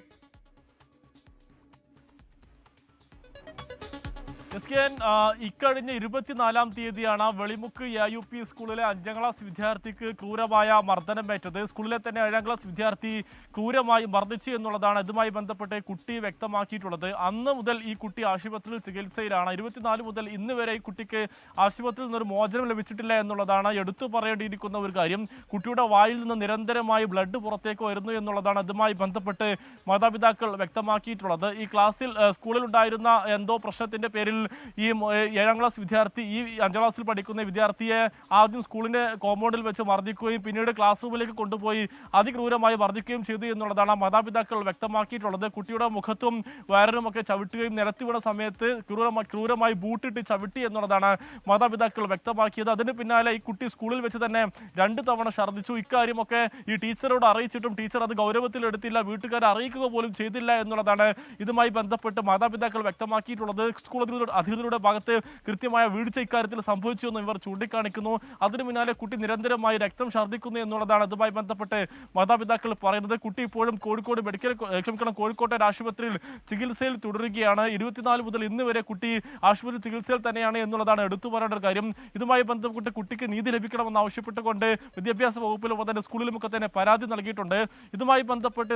ഇക്കഴിഞ്ഞ 24-ാം തീയതിയാണ് വെളിമുക്ക് AUP സ്കൂളിലെ 5ാം ക്ലാസ് വിദ്യാർത്ഥിക്ക് ക്രൂരമായ മർദ്ദനമേറ്റത്. സ്കൂളിലെ തന്നെ 7ാം ക്ലാസ് വിദ്യാർത്ഥി ക്രൂരമായി മർദ്ദിച്ചു എന്നുള്ളതാണ് ഇതുമായി ബന്ധപ്പെട്ട് കുട്ടി വ്യക്തമാക്കിയിട്ടുള്ളത്. അന്ന് മുതൽ ഈ കുട്ടി ആശുപത്രിയിൽ ചികിത്സയിലാണ്. 24 മുതൽ ഇന്ന് വരെ ഈ കുട്ടിക്ക് ആശുപത്രിയിൽ നിന്നൊരു മോചനം ലഭിച്ചിട്ടില്ല എന്നുള്ളതാണ് എടുത്തു പറയേണ്ടിയിരിക്കുന്ന ഒരു കാര്യം. കുട്ടിയുടെ വായിൽ നിന്ന് നിരന്തരമായി ബ്ലഡ് പുറത്തേക്ക് വരുന്നു എന്നുള്ളതാണ് ഇതുമായി ബന്ധപ്പെട്ട് മാതാപിതാക്കൾ വ്യക്തമാക്കിയിട്ടുള്ളത്. ഈ ക്ലാസ്സിൽ സ്കൂളിൽ ഉണ്ടായിരുന്ന എന്തോ പ്രശ്നത്തിന്റെ പേരിൽ ഈ 7ാം ക്ലാസ് വിദ്യാർത്ഥി ഈ 5ാം ക്ലാസ്സിൽ പഠിക്കുന്ന വിദ്യാർത്ഥിയെ ആദ്യം സ്കൂളിന്റെ കോമ്പൗണ്ടിൽ വെച്ച് മർദ്ദിക്കുകയും പിന്നീട് ക്ലാസ് റൂമിലേക്ക് കൊണ്ടുപോയി അതിക്രൂരമായി മർദ്ദിക്കുകയും ചെയ്തു എന്നുള്ളതാണ് മാതാപിതാക്കൾ വ്യക്തമാക്കിയിട്ടുള്ളത്. കുട്ടിയുടെ മുഖത്തും വയറിനുമൊക്കെ ചവിട്ടുകയും നിരത്തി വീണ സമയത്ത് ക്രൂരമായി ബൂട്ടിട്ട് ചവിട്ടി എന്നുള്ളതാണ് മാതാപിതാക്കൾ വ്യക്തമാക്കിയത്. അതിന് പിന്നാലെ ഈ കുട്ടി സ്കൂളിൽ വെച്ച് തന്നെ 2 തവണ ഛർദ്ദിച്ചു. ഇക്കാര്യമൊക്കെ ഈ ടീച്ചറോട് അറിയിച്ചിട്ടും ടീച്ചർ അത് ഗൗരവത്തിലെടുത്തില്ല, വീട്ടുകാരെ അറിയിക്കുക പോലും ചെയ്തില്ല എന്നുള്ളതാണ് ഇതുമായി ബന്ധപ്പെട്ട് മാതാപിതാക്കൾ വ്യക്തമാക്കിയിട്ടുള്ളത്. സ്കൂൾ അധികൃതരുടെ ഭാഗത്ത് കൃത്യമായ വീഴ്ച ഇക്കാര്യത്തിൽ സംഭവിച്ചു എന്നും ഇവർ ചൂണ്ടിക്കാണിക്കുന്നു. അതിനു പിന്നാലെ കുട്ടി നിരന്തരമായി രക്തം ഛർദ്ദിക്കുന്നു എന്നുള്ളതാണ് ഇതുമായി ബന്ധപ്പെട്ട് മാതാപിതാക്കൾ പറയുന്നത്. കുട്ടി ഇപ്പോഴും കോഴിക്കോട്ടെ ആശുപത്രിയിൽ ചികിത്സയിൽ തുടരുകയാണ്. 24 മുതൽ ഇന്ന് വരെ കുട്ടി ആശുപത്രി ചികിത്സയിൽ തന്നെയാണ് എന്നുള്ളതാണ് എടുത്തു പറയേണ്ട ഒരു കാര്യം. ഇതുമായി ബന്ധപ്പെട്ട് കുട്ടിക്ക് നീതി ലഭിക്കണമെന്ന് ആവശ്യപ്പെട്ടുകൊണ്ട് വിദ്യാഭ്യാസ വകുപ്പിലും തന്നെ സ്കൂളിലുമൊക്കെ തന്നെ പരാതി നൽകിയിട്ടുണ്ട്. ഇതുമായി ബന്ധപ്പെട്ട്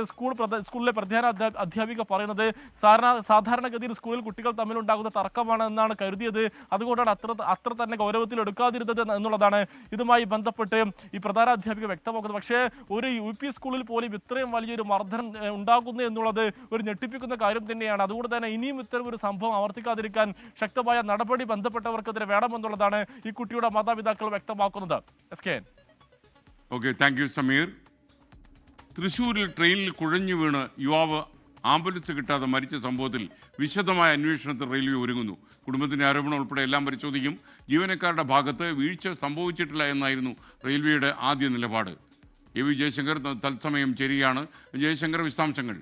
സ്കൂളിലെ പ്രധാന അധ്യാപിക പറയുന്നത് സാധാരണഗതിയിൽ സ്കൂളിൽ കുട്ടികൾ തമ്മിലുണ്ടാകുന്ന തർക്കമാണ് എന്നാണ് കരുതിയത്. അതുകൊണ്ടാണ് അത്ര തന്നെ ഗൗരവത്തിൽ എടുക്കാതിരുന്നത് എന്നുള്ളതാണ് ഇതുമായി ബന്ധപ്പെട്ട് ഈ പ്രധാന അധ്യാപിക വ്യക്തമാക്കുന്നത്. പക്ഷേ ഒരു UP സ്കൂളിൽ പോലും ഇത്രയും വലിയൊരു മർദ്ദനം ഉണ്ടാകുന്നു എന്നുള്ളത് ഒരു ഞെട്ടിപ്പിക്കുന്ന കാര്യം തന്നെയാണ്. അതുകൊണ്ട് തന്നെ ഇനിയും ഇത്തരം ഒരു സംഭവം ആവർത്തിക്കാതിരിക്കാൻ ശക്തമായ നടപടി ബന്ധപ്പെട്ടവർക്കെതിരെ വേണമെന്നുള്ളതാണ് ഈ കുട്ടിയുടെ മാതാപിതാക്കൾ വ്യക്തമാക്കുന്നത്. Okay, thank you Sameer. തൃശ്ശൂരിൽ ട്രെയിനിൽ കുഴഞ്ഞു വീണ് യുവാവ് ആംബുലൻസ് കിട്ടാതെ മരിച്ച സംഭവത്തിൽ വിശദമായ അന്വേഷണത്തിൽ റെയിൽവേ ഒരുങ്ങുന്നു. കുടുംബത്തിൻ്റെ ആരോപണം ഉൾപ്പെടെ എല്ലാം പരിശോധിക്കും. ജീവനക്കാരുടെ ഭാഗത്ത് വീഴ്ച സംഭവിച്ചിട്ടില്ല എന്നായിരുന്നു റെയിൽവേയുടെ ആദ്യ നിലപാട്. AV ജയശങ്കർ തത്സമയം ചേരുകയാണ്. ജയശങ്കർ, വിശദാംശങ്ങൾ.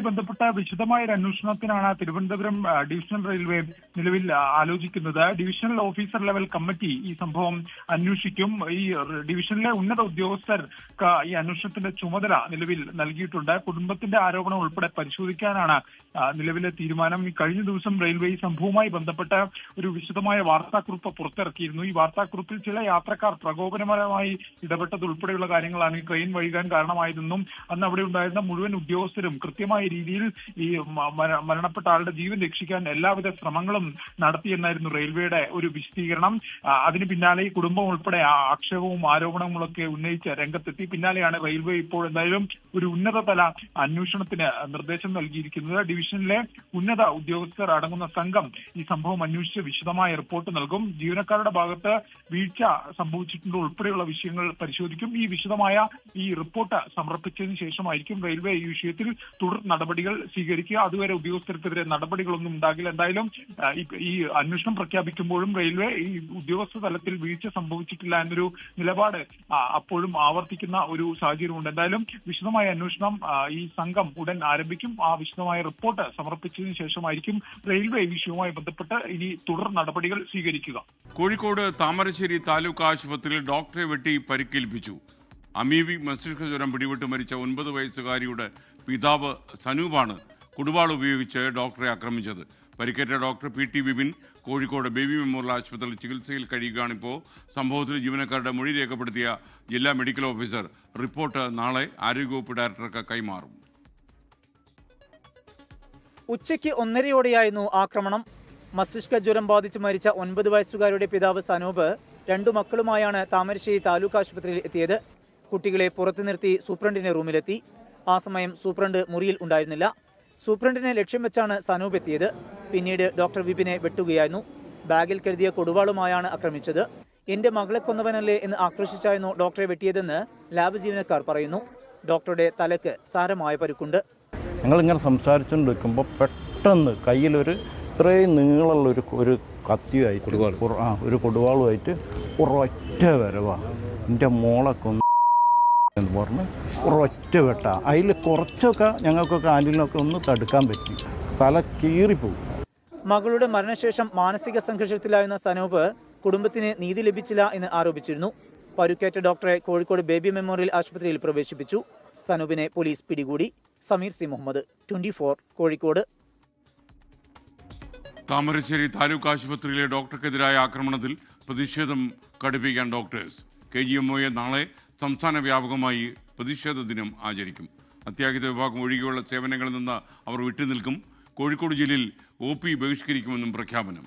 ബന്ധപ്പെട്ട വിശദമായ ഒരു അന്വേഷണത്തിനാണ് തിരുവനന്തപുരം ഡിവിഷണൽ റെയിൽവേ നിലവിൽ ആലോചിക്കുന്നത്. ഡിവിഷണൽ ഓഫീസർ ലെവൽ കമ്മിറ്റി ഈ സംഭവം അന്വേഷിക്കും. ഈ ഡിവിഷനിലെ ഉന്നത ഉദ്യോഗസ്ഥർക്ക് ഈ അന്വേഷണത്തിന്റെ ചുമതല നിലവിൽ നൽകിയിട്ടുണ്ട്. കുടുംബത്തിന്റെ ആരോപണം ഉൾപ്പെടെ പരിശോധിക്കാനാണ് നിലവിലെ തീരുമാനം. ഈ കഴിഞ്ഞ ദിവസം റെയിൽവേ ഈ സംഭവവുമായി ബന്ധപ്പെട്ട് ഒരു വിശദമായ വാർത്താക്കുറിപ്പ് പുറത്തിറക്കിയിരുന്നു. ഈ വാർത്താക്കുറിപ്പിൽ ചില യാത്രക്കാർ പ്രകോപനപരമായി ഇടപെട്ടത് ഉൾപ്പെടെയുള്ള കാര്യങ്ങളാണ് ഈ ട്രെയിൻ വൈകാൻ കാരണമായതെന്നും അന്ന് അവിടെ ഉണ്ടായിരുന്ന മുഴുവൻ ഉദ്യോഗസ്ഥരും കൃത്യമായ രീതിയിൽ ഈ മരണപ്പെട്ട ആളുടെ ജീവൻ രക്ഷിക്കാൻ എല്ലാവിധ ശ്രമങ്ങളും നടത്തിയെന്നായിരുന്നു റെയിൽവേയുടെ ഒരു വിശദീകരണം. അതിന് പിന്നാലെ ഈ കുടുംബം ഉൾപ്പെടെ ആക്ഷേപവും ആരോപണങ്ങളൊക്കെ ഉന്നയിച്ച് രംഗത്തെത്തി. പിന്നാലെയാണ് റെയിൽവേ ഇപ്പോൾ എന്തായാലും ഒരു ഉന്നതതല അന്വേഷണത്തിന് നിർദ്ദേശം നൽകിയിരിക്കുന്നത്. ഡിവിഷനിലെ ഉന്നത ഉദ്യോഗസ്ഥർ അടങ്ങുന്ന സംഘം ഈ സംഭവം അന്വേഷിച്ച് വിശദമായ റിപ്പോർട്ട് നൽകും. ജീവനക്കാരുടെ ഭാഗത്ത് വീഴ്ച സംഭവിച്ചിട്ടുണ്ടോ ഉൾപ്പെടെയുള്ള വിഷയങ്ങൾ പരിശോധിക്കും. ഈ വിശദമായ ഈ റിപ്പോർട്ട് സമർപ്പിച്ചതിന് ശേഷമായിരിക്കും റെയിൽവേ ഈ വിഷയത്തിൽ തുടർ നടപടികൾ സ്വീകരിക്കുക. അതുവരെ ഉദ്യോഗസ്ഥർക്കെതിരെ നടപടികളൊന്നും ഉണ്ടാകില്ല. എന്തായാലും ഈ അന്വേഷണം പ്രഖ്യാപിക്കുമ്പോഴും റെയിൽവേ ഈ ഉദ്യോഗസ്ഥ തലത്തിൽ വീഴ്ച സംഭവിച്ചിട്ടില്ല എന്നൊരു നിലപാട് അപ്പോഴും ആവർത്തിക്കുന്ന ഒരു സാഹചര്യമുണ്ട്. എന്തായാലും വിശദമായ അന്വേഷണം ഈ സംഘം ഉടൻ ആരംഭിക്കും. ആ വിശദമായ റിപ്പോർട്ട് സമർപ്പിച്ചതിന് ശേഷമായിരിക്കും റെയിൽവേ ഈ വിഷയവുമായി ബന്ധപ്പെട്ട് ഇനി തുടർ നടപടികൾ സ്വീകരിക്കുക. കോഴിക്കോട് താമരശ്ശേരി താലൂക്ക് ആശുപത്രിയിൽ ഡോക്ടറെ വെട്ടി പരിക്കേൽപ്പിച്ചു. അമീബി മസ്തിഷ്ക ജ്വരം പിടിപെട്ട് മരിച്ച 9 വയസ്സുകാരിയുടെ പിതാവ് സനൂപാണ് കുടുവാൾ ഉപയോഗിച്ച് ഡോക്ടറെ ആക്രമിച്ചത്. പരിക്കേറ്റ doctor PT Vipin Kozhikode baby memorial ആശുപത്രിയിൽ ചികിത്സയിൽ കഴിയുകയാണിപ്പോൾ. സംഭവത്തിൽ ജീവനക്കാരുടെ മൊഴി രേഖപ്പെടുത്തിയ ജില്ലാ മെഡിക്കൽ ഓഫീസർ റിപ്പോർട്ട് നാളെ ആരോഗ്യവകുപ്പ് ഡയറക്ടർക്ക് കൈമാറും. ഉച്ചയ്ക്ക് 1:30 ആക്രമണം. മസ്തിഷ്ക ജ്വരം ബാധിച്ച് മരിച്ച 9 വയസ്സുകാരുടെ പിതാവ് സനൂപ് 2 മക്കളുമായാണ് താമരശ്ശേരി താലൂക്ക് ആശുപത്രിയിൽ എത്തിയത്. കുട്ടികളെ പുറത്തു നിർത്തി സൂപ്രണ്ടിന്റെ റൂമിലെത്തി. ആ സമയം സൂപ്രണ്ട് മുറിയിൽ ഉണ്ടായിരുന്നില്ല. സൂപ്രണ്ടിനെ ലക്ഷ്യം വെച്ചാണ് സനൂപ് എത്തിയത്. പിന്നീട് ഡോക്ടർ വിപിനെ വെട്ടുകയായിരുന്നു. ബാഗിൽ കരുതിയ കൊടുവാളുമായാണ് ആക്രമിച്ചത്. എന്റെ മകളെ കൊന്നവനല്ലേ എന്ന് ആക്രോശിച്ചായിരുന്നു ഡോക്ടറെ വെട്ടിയതെന്ന് ലാബ് ജീവനക്കാർ പറയുന്നു. ഡോക്ടറുടെ തലക്ക് സാരമായ പരുക്കുണ്ട്. ഞങ്ങളിങ്ങനെ സംസാരിച്ചുകൊണ്ടിരിക്കുമ്പോൾ പെട്ടെന്ന് കയ്യിലൊരു ഇത്രയും നീളമുള്ള ഒരു കത്തിയായിട്ട് ഒരു കൊടുവാളുമായിട്ട് ഒരൊറ്റ വരവാ എൻ്റെ മോളെ കൊന്നു എന്ന് പറഞ്ഞ് ഒരൊറ്റ വെട്ട. അതിൽ കുറച്ചൊക്കെ ഞങ്ങൾക്കൊക്കെ ആലിനൊക്കെ ഒന്ന് തടുക്കാൻ പറ്റി. തല കീറിപ്പോകും. മകളുടെ മരണശേഷം മാനസിക സംഘർഷത്തിലായിരുന്ന സനൂപ് കുടുംബത്തിന് നീതി ലഭിച്ചില്ല എന്ന് ആരോപിച്ചിരുന്നു. പരുക്കേറ്റ ഡോക്ടറെ കോഴിക്കോട് ബേബി മെമ്മോറിയൽ ആശുപത്രിയിൽ പ്രവേശിപ്പിച്ചു. സനൂപിനെ പോലീസ് പിടികൂടി. സമീർ സി മുഹമ്മദ്, 24 കോഴിക്കോട്. താമരശ്ശേരി താലൂക്ക് ആശുപത്രിയിലെ ഡോക്ടർക്കെതിരായ ആക്രമണത്തിൽ പ്രതിഷേധം കടുപ്പിക്കാൻ ഡോക്ടേഴ്സ്. KGMOയെ നാളെ സംസ്ഥാന വ്യാപകമായി പ്രതിഷേധ ദിനം ആചരിക്കും. അത്യാഹിത വിഭാഗം ഒഴികെയുള്ള സേവനങ്ങളിൽ നിന്ന് അവർ വിട്ടുനിൽക്കും. കോഴിക്കോട് ജില്ലയിൽ OP ബഹിഷ്കരിക്കുമെന്നും പ്രഖ്യാപനം.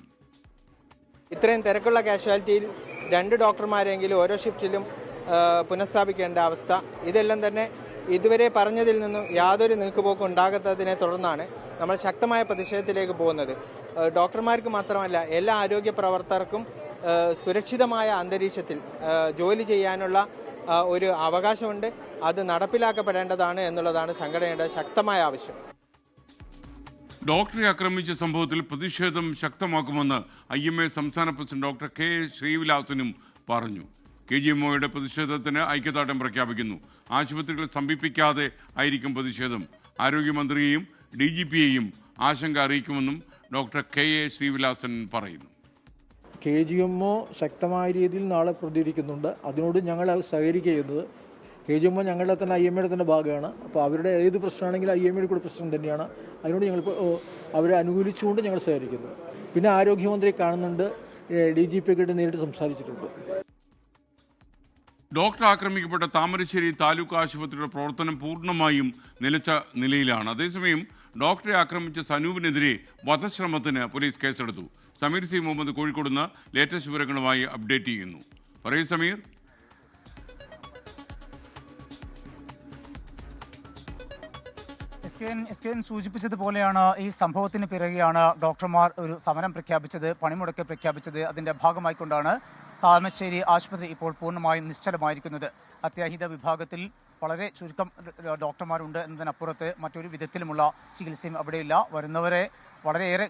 ഇത്രയും തിരക്കുള്ള കാഷ്വാലിറ്റിയിൽ 2 ഡോക്ടർമാരെങ്കിലും ഓരോ ഷിഫ്റ്റിലും പുനഃസ്ഥാപിക്കേണ്ട അവസ്ഥ. ഇതെല്ലാം തന്നെ ഇതുവരെ പറഞ്ഞതിൽ നിന്നും യാതൊരു നീക്കുപോക്കും ഉണ്ടാകാത്തതിനെ തുടർന്നാണ് നമ്മൾ ശക്തമായ പ്രതിഷേധത്തിലേക്ക് പോകുന്നത്. ഡോക്ടർമാർക്ക് മാത്രമല്ല എല്ലാ ആരോഗ്യ പ്രവർത്തകർക്കും സുരക്ഷിതമായ അന്തരീക്ഷത്തിൽ ജോലി ചെയ്യാനുള്ള ഒരു അവകാശമുണ്ട്. അത് നടപ്പിലാക്കപ്പെടേണ്ടതാണ് എന്നുള്ളതാണ് സംഘടനയുടെ ശക്തമായ ആവശ്യം. ഡോക്ടറെ ആക്രമിച്ച സംഭവത്തിൽ പ്രതിഷേധം ശക്തമാക്കുമെന്ന് IMA സംസ്ഥാന പ്രസിഡന്റ് ഡോക്ടർ K ശ്രീവിലാസനും പറഞ്ഞു. KGMOയുടെ പ്രതിഷേധത്തിന് ഐക്യദാർഢ്യം പ്രഖ്യാപിക്കുന്നു. ആശുപത്രികൾ സ്തംഭിപ്പിക്കാതെ ആയിരിക്കും പ്രതിഷേധം. ആരോഗ്യമന്ത്രിയെയും DGPയെയും ആശങ്ക അറിയിക്കുമെന്നും ഡോക്ടർ K ശ്രീവിലാസൻ പറയുന്നു. KGMO ശക്തമായ രീതിയിൽ നാളെ പ്രതികരിക്കുന്നുണ്ട്. അതിനോട് ഞങ്ങൾ സഹകരിക്കുന്നത്. KGMO ഞങ്ങളുടെ തന്നെ IMAയുടെ തന്നെ ഭാഗമാണ്. അപ്പോൾ അവരുടെ ഏത് പ്രശ്നമാണെങ്കിലും IMAയുടെ കൂടെ പ്രശ്നം തന്നെയാണ്. അതിനോട് ഞങ്ങൾ അവരെ അനുകൂലിച്ചുകൊണ്ട് ഞങ്ങൾ സഹകരിക്കുന്നു. പിന്നെ ആരോഗ്യമന്ത്രി കാണുന്നുണ്ട്, DGPയൊക്കെ നേരിട്ട് സംസാരിച്ചിട്ടുണ്ട്. ഡോക്ടർ ആക്രമിക്കപ്പെട്ട താമരശ്ശേരി താലൂക്ക് ആശുപത്രിയുടെ പ്രവർത്തനം പൂർണ്ണമായും നിലച്ച നിലയിലാണ്. അതേസമയം ഡോക്ടറെ ആക്രമിച്ച സനൂപിനെതിരെ വധശ്രമത്തിന് പോലീസ് കേസെടുത്തു. സമീർ സി മുഹമ്മദ് കോഴിക്കോട് നിന്ന് ലേറ്റസ്റ്റ് വിവരങ്ങളുമായി അപ്ഡേറ്റ് ചെയ്യുന്നു. പറയൂ സമീർ. എസ് കെ സൂചിപ്പിച്ചതുപോലെയാണ് ഈ സംഭവത്തിന് പിറകെയാണ് ഡോക്ടർമാർ ഒരു സമരം പ്രഖ്യാപിച്ചത്, പണിമുടക്ക് പ്രഖ്യാപിച്ചത്. അതിന്റെ ഭാഗമായിക്കൊണ്ടാണ് താമരശ്ശേരി ആശുപത്രി ഇപ്പോൾ പൂർണ്ണമായും നിശ്ചലമായിരിക്കുന്നത്. അത്യാഹിത വിഭാഗത്തിൽ വളരെ ചുരുക്കം ഡോക്ടർമാരുണ്ട് എന്നതിനപ്പുറത്ത് മറ്റൊരു വിധത്തിലുമുള്ള ചികിത്സയും അവിടെയില്ല. വരുന്നവരെ വളരെയേറെ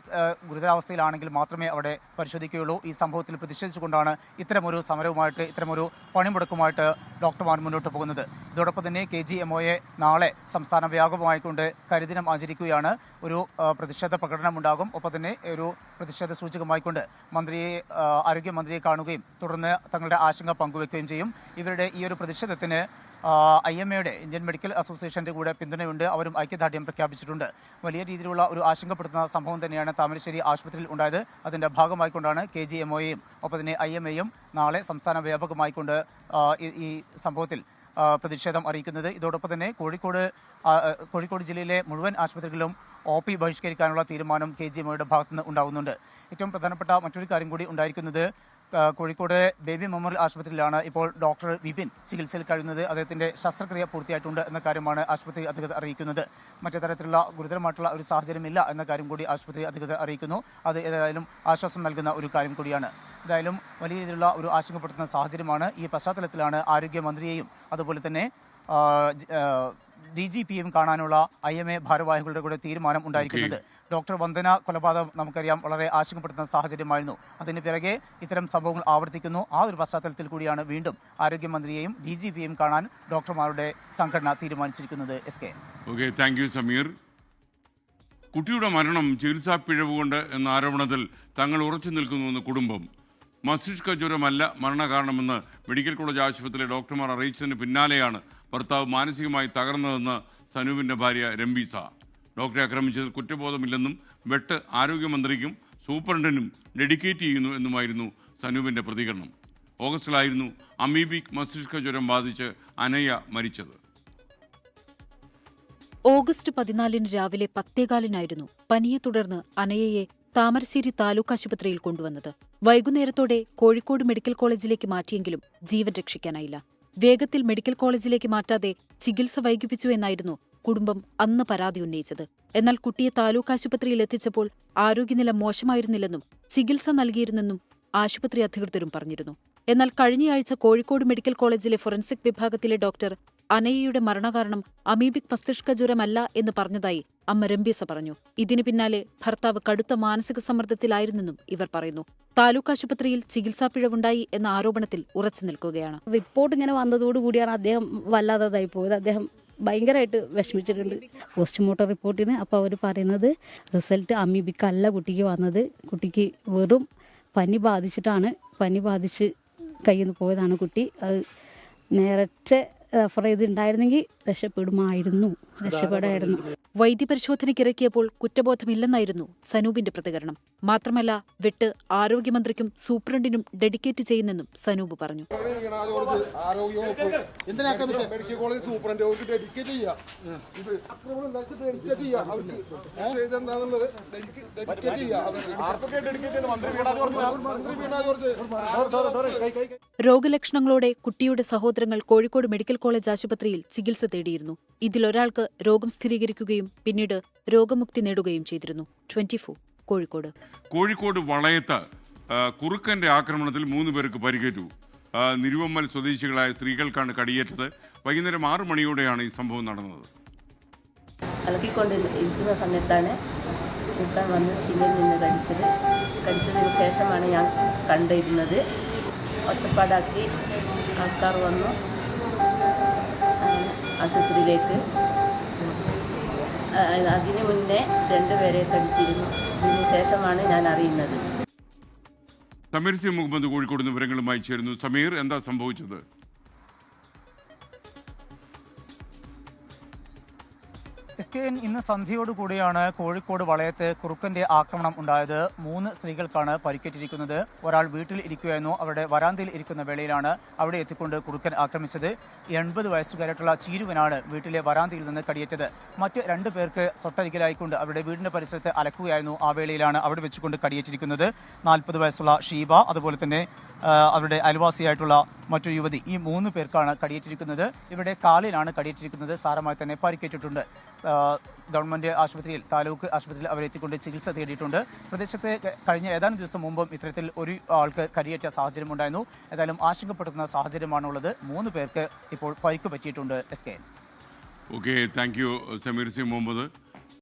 ഗുരുതരാവസ്ഥയിലാണെങ്കിൽ മാത്രമേ അവിടെ പരിശോധിക്കുകയുള്ളൂ. ഈ സംഭവത്തിൽ പ്രതിഷേധിച്ചുകൊണ്ടാണ് ഇത്തരമൊരു സമരവുമായിട്ട്, ഇത്തരമൊരു പണിമുടക്കുമായിട്ട് ഡോക്ടർമാർ മുന്നോട്ട് പോകുന്നത്. ഇതോടൊപ്പം തന്നെ KGMOയെ നാളെ സംസ്ഥാന വ്യാപകമായിക്കൊണ്ട് കരിദിനം ആചരിക്കുകയാണ്. ഒരു പ്രതിഷേധ പ്രകടനമുണ്ടാകും. ഒപ്പം തന്നെ ഒരു പ്രതിഷേധ സൂചകമായിക്കൊണ്ട് ആരോഗ്യമന്ത്രിയെ കാണുകയും തുടർന്ന് തങ്ങളുടെ ആശങ്ക പങ്കുവെക്കുകയും ചെയ്യും. ഇവരുടെ ഈ ഒരു പ്രതിഷേധത്തിന് IMAയുടെ ഇന്ത്യൻ മെഡിക്കൽ അസോസിയേഷൻ്റെ കൂടെ പിന്തുണയുണ്ട്. അവരും ഐക്യദാർഢ്യം പ്രഖ്യാപിച്ചിട്ടുണ്ട്. വലിയ രീതിയിലുള്ള ഒരു ആശങ്കപ്പെടുത്തുന്ന സംഭവം തന്നെയാണ് താമരശ്ശേരി ആശുപത്രിയിൽ ഉണ്ടായത്. അതിൻ്റെ ഭാഗമായിക്കൊണ്ടാണ് KGMOയെയും ഒപ്പം തന്നെ IMAയും നാളെ സംസ്ഥാന വ്യാപകമായിക്കൊണ്ട് ഈ സംഭവത്തിൽ പ്രതിഷേധം അറിയിക്കുന്നത്. ഇതോടൊപ്പം തന്നെ കോഴിക്കോട് ജില്ലയിലെ മുഴുവൻ ആശുപത്രികളിലും OP ബഹിഷ്കരിക്കാനുള്ള തീരുമാനം KGMOയുടെ ഭാഗത്തുനിന്ന് ഉണ്ടാകുന്നുണ്ട്. ഏറ്റവും പ്രധാനപ്പെട്ട മറ്റൊരു കാര്യം കൂടി ഉണ്ടായിരിക്കുന്നത് കോഴിക്കോട് ബേബി മെമ്മോറിയൽ ആശുപത്രിയിലാണ് ഇപ്പോൾ ഡോക്ടർ വിപിൻ ചികിത്സയിൽ കഴിയുന്നത്. അദ്ദേഹത്തിൻ്റെ ശസ്ത്രക്രിയ പൂർത്തിയായിട്ടുണ്ട് എന്ന കാര്യമാണ് ആശുപത്രി അധികൃതർ അറിയിക്കുന്നത്. മറ്റു തരത്തിലുള്ള ഗുരുതരമായിട്ടുള്ള ഒരു സാഹചര്യമില്ല എന്ന കാര്യം കൂടി ആശുപത്രി അധികൃതർ അറിയിക്കുന്നു. അത് ഏതായാലും ആശ്വാസം നൽകുന്ന ഒരു കാര്യം കൂടിയാണ്. ഏതായാലും വലിയ രീതിയിലുള്ള ഒരു ആശങ്കപ്പെടുത്തുന്ന സാഹചര്യമാണ്. ഈ പശ്ചാത്തലത്തിലാണ് ആരോഗ്യമന്ത്രിയെയും അതുപോലെ തന്നെ DGPയും കാണാനുള്ള IMA ഭാരവാഹികളുടെ കൂടെ തീരുമാനം ഉണ്ടായിരിക്കുന്നത്. ഡോക്ടർ വന്ദന കൊലപാതകം നമുക്കറിയാം വളരെ ആശങ്കപ്പെടുത്തുന്ന സാഹചര്യമായിരുന്നു. അതിന് പിറകെ ഇത്തരം സംഭവങ്ങൾ ആവർത്തിക്കുന്നു. ആ ഒരു പശ്ചാത്തലത്തിൽ കൂടിയാണ് വീണ്ടും ആരോഗ്യമന്ത്രിയെയും DGPയും കാണാൻ ഡോക്ടർമാരുടെ സംഘടന തീരുമാനിച്ചിരിക്കുന്നത്. SK. Okay, thank you Sameer. കുട്ടിയുടെ മരണം ചികിത്സാ പിഴവ് കൊണ്ട് എന്ന ആരോപണത്തിൽ തങ്ങൾ ഉറച്ചു നിൽക്കുന്നുവെന്ന് കുടുംബം. മസ്തിഷ്ക ജ്വരമല്ല മരണകാരണമെന്ന് മെഡിക്കൽ കോളേജ് ആശുപത്രിയിലെ ഡോക്ടർമാർ അറിയിച്ചതിന് പിന്നാലെയാണ് ഭർത്താവ് മാനസികമായി തകർന്നതെന്ന് സനൂപിൻ്റെ ഭാര്യ രംബീസ. ഡോക്ടറെ ആക്രമിച്ചതിൽ കുറ്റബോധമില്ലെന്നും വെട്ട് ആരോഗ്യമന്ത്രിക്കും സൂപ്രണ്ടിനും ഡെഡിക്കേറ്റ് ചെയ്യുന്നു എന്നുമായിരുന്നു സനൂപിൻ്റെ പ്രതികരണം. ഓഗസ്റ്റിലായിരുന്നു അമീബിക് മസ്തിഷ്ക ജ്വരം ബാധിച്ച് അനയ മരിച്ചത്. ഓഗസ്റ്റ് 14 രാവിലെ 10:15 പനിയെ തുടർന്ന് അനയയെ താമരശ്ശേരി താലൂക്ക് ആശുപത്രിയിൽ കൊണ്ടുവന്നത്. വൈകുന്നേരത്തോടെ കോഴിക്കോട് മെഡിക്കൽ കോളേജിലേക്ക് മാറ്റിയെങ്കിലും ജീവൻ രക്ഷിക്കാനായില്ല. വേഗത്തിൽ മെഡിക്കൽ കോളേജിലേക്ക് മാറ്റാതെ ചികിത്സ വൈകിപ്പിച്ചു എന്നായിരുന്നു കുടുംബം അന്ന് പരാതി ഉന്നയിച്ചത്. എന്നാൽ കുട്ടിയെ താലൂക്ക് ആശുപത്രിയിൽ എത്തിച്ചപ്പോൾ ആരോഗ്യനില മോശമായിരുന്നില്ലെന്നും ചികിത്സ നൽകിയിരുന്നെന്നും ആശുപത്രി അധികൃതരും പറഞ്ഞിരുന്നു. എന്നാൽ കഴിഞ്ഞയാഴ്ച കോഴിക്കോട് മെഡിക്കൽ കോളേജിലെ ഫോറൻസിക് വിഭാഗത്തിലെ ഡോക്ടർ അനയയുടെ മരണകാരണം അമീബിക് മസ്തിഷ്ക ജ്വരമല്ല എന്ന് പറഞ്ഞതായി അമ്മ രംബീസ പറഞ്ഞു. ഇതിന് പിന്നാലെ ഭർത്താവ് കടുത്ത മാനസിക സമ്മർദ്ദത്തിലായിരുന്നെന്നും ഇവർ പറയുന്നു. താലൂക്ക് ആശുപത്രിയിൽ ചികിത്സാ പിഴവുണ്ടായി എന്ന ആരോപണത്തിൽ ഉറച്ചു നിൽക്കുകയാണ്. റിപ്പോർട്ട് ഇങ്ങനെ വന്നതോടുകൂടിയാണ് അദ്ദേഹം വല്ലാതായി പോയത്. അദ്ദേഹം ഭയങ്കരമായിട്ട് വിഷമിച്ചിട്ടുണ്ട്. പോസ്റ്റ്മോർട്ടം റിപ്പോർട്ടിന് അപ്പോൾ അവർ പറയുന്നത് റിസൾട്ട് അമീബിക് അല്ല കുട്ടിക്ക് വന്നത്. കുട്ടിക്ക് വെറും പനി ബാധിച്ച് കയ്യിൽ നിന്ന് പോയതാണ് കുട്ടി. അത് നേരത്തെ റെഫർ ചെയ്തിട്ടുണ്ടായിരുന്നെങ്കിൽ രക്ഷപ്പെടായിരുന്നു. വൈദ്യപരിശോധനയ്ക്കിറക്കിയപ്പോൾ കുറ്റബോധമില്ലെന്നായിരുന്നു സനൂപിന്റെ പ്രതികരണം. മാത്രമല്ല വെട്ട് ആരോഗ്യമന്ത്രിക്കും സൂപ്രണ്ടിനും ഡെഡിക്കേറ്റ് ചെയ്യുന്നെന്നും സനൂപ് പറഞ്ഞു. മെഡിക്കൽ കോളേജ് സൂപ്രണ്ട് ഡെഡിക്കേറ്റ് ചെയ്യാം. രോഗലക്ഷണങ്ങളോടെ കുട്ടിയുടെ സഹോദരങ്ങൾ കോഴിക്കോട് മെഡിക്കൽ കോളേജ് ആശുപത്രിയിൽ ചികിത്സ തേടിയിരുന്നു. ഇതിലൊരാൾക്ക് രോഗം സ്ഥിരീകരിക്കുകയും പിന്നീട് രോഗമുക്തി നേടുകയും ചെയ്തിരുന്നു. 24 കോഴിക്കോട്. കോഴിക്കോട് വളയത്ത് കുറുക്കന്റെ ആക്രമണത്തിൽ 3 പേർക്ക് പരിക്കേറ്റു. നിരുവമ്മൽ സ്വദേശികളായ സ്ത്രീകൾക്കാണ് കടിയേറ്റത്. വൈകുന്നേരം 6 മണിയോടെയാണ് ഈ സംഭവം നടന്നത്. ഇരിക്കുന്ന സമയത്താണ് കുറുക്കൻ വന്ന് പിന്നിൽ നിന്ന് കടിച്ചതിന് ശേഷമാണ് ഞാൻ കണ്ടിരുന്നത്. ഒച്ചപ്പാടാക്കി ആൾക്കാർ വന്നു. ആശുപത്രിയിലേക്ക് അതിനു മുന്നേ 2 പേരെ കടിച്ചിരുന്നു. ഇതിന് ശേഷമാണ് ഞാൻ അറിയുന്നത്. സമീർ സി മുഹമ്മദ് കോഴിക്കോട് വിവരങ്ങളുമായി ചേരുന്നു. സമീർ, എന്താ സംഭവിച്ചത്? SKN ഇന്ന് സന്ധ്യയോടുകൂടിയാണ് കോഴിക്കോട് വളയത്ത് കുറുക്കന്റെ ആക്രമണം ഉണ്ടായത്. 3 സ്ത്രീകൾക്കാണ് പരിക്കേറ്റിരിക്കുന്നത്. ഒരാൾ വീട്ടിൽ ഇരിക്കുകയായിരുന്നു. അവരുടെ വരാന്തയിൽ ഇരിക്കുന്ന വേളയിലാണ് അവിടെ എത്തിക്കൊണ്ട് കുറുക്കൻ ആക്രമിച്ചത്. 80 വയസ്സുകാരായിട്ടുള്ള ചീരുവനാണ് വീട്ടിലെ വരാന്തയിൽ നിന്ന് കടിയേറ്റത്. മറ്റ് 2 പേർക്ക് തൊട്ടരികിലായിക്കൊണ്ട് അവരുടെ വീടിന്റെ പരിസരത്ത് അലക്കുകയായിരുന്നു. ആ വേളയിലാണ് അവിടെ വെച്ചുകൊണ്ട് കടിയേറ്റിരിക്കുന്നത്. 40 വയസ്സുള്ള ഷീബ, അതുപോലെ തന്നെ അവരുടെ അയൽവാസിയായിട്ടുള്ള മറ്റൊരു യുവതി, ഈ 3 പേർക്കാണ് കടിയേറ്റിരിക്കുന്നത്. ഇവിടെ കാലിലാണ് കടിയേറ്റിരിക്കുന്നത്. സാരമായി തന്നെ പരിക്കേറ്റിട്ടുണ്ട്. ഗവൺമെന്റ് ആശുപത്രിയിൽ, താലൂക്ക് ആശുപത്രിയിൽ അവരെത്തിക്കൊണ്ട് ചികിത്സ തേടിയിട്ടുണ്ട്. പ്രദേശത്ത് കഴിഞ്ഞ ഏതാനും ദിവസം മുമ്പും ഇത്തരത്തിൽ ഒരു ആൾക്ക് കരിയേറ്റ സാഹചര്യം ഉണ്ടായിരുന്നു. ഏതായാലും ആശങ്കപ്പെടുത്തുന്ന സാഹചര്യമാണുള്ളത്. 3 പേർക്ക് ഇപ്പോൾ പരിക്ക് പറ്റിയിട്ടുണ്ട്. SKN. Okay, thank you Sameer C Muhammad.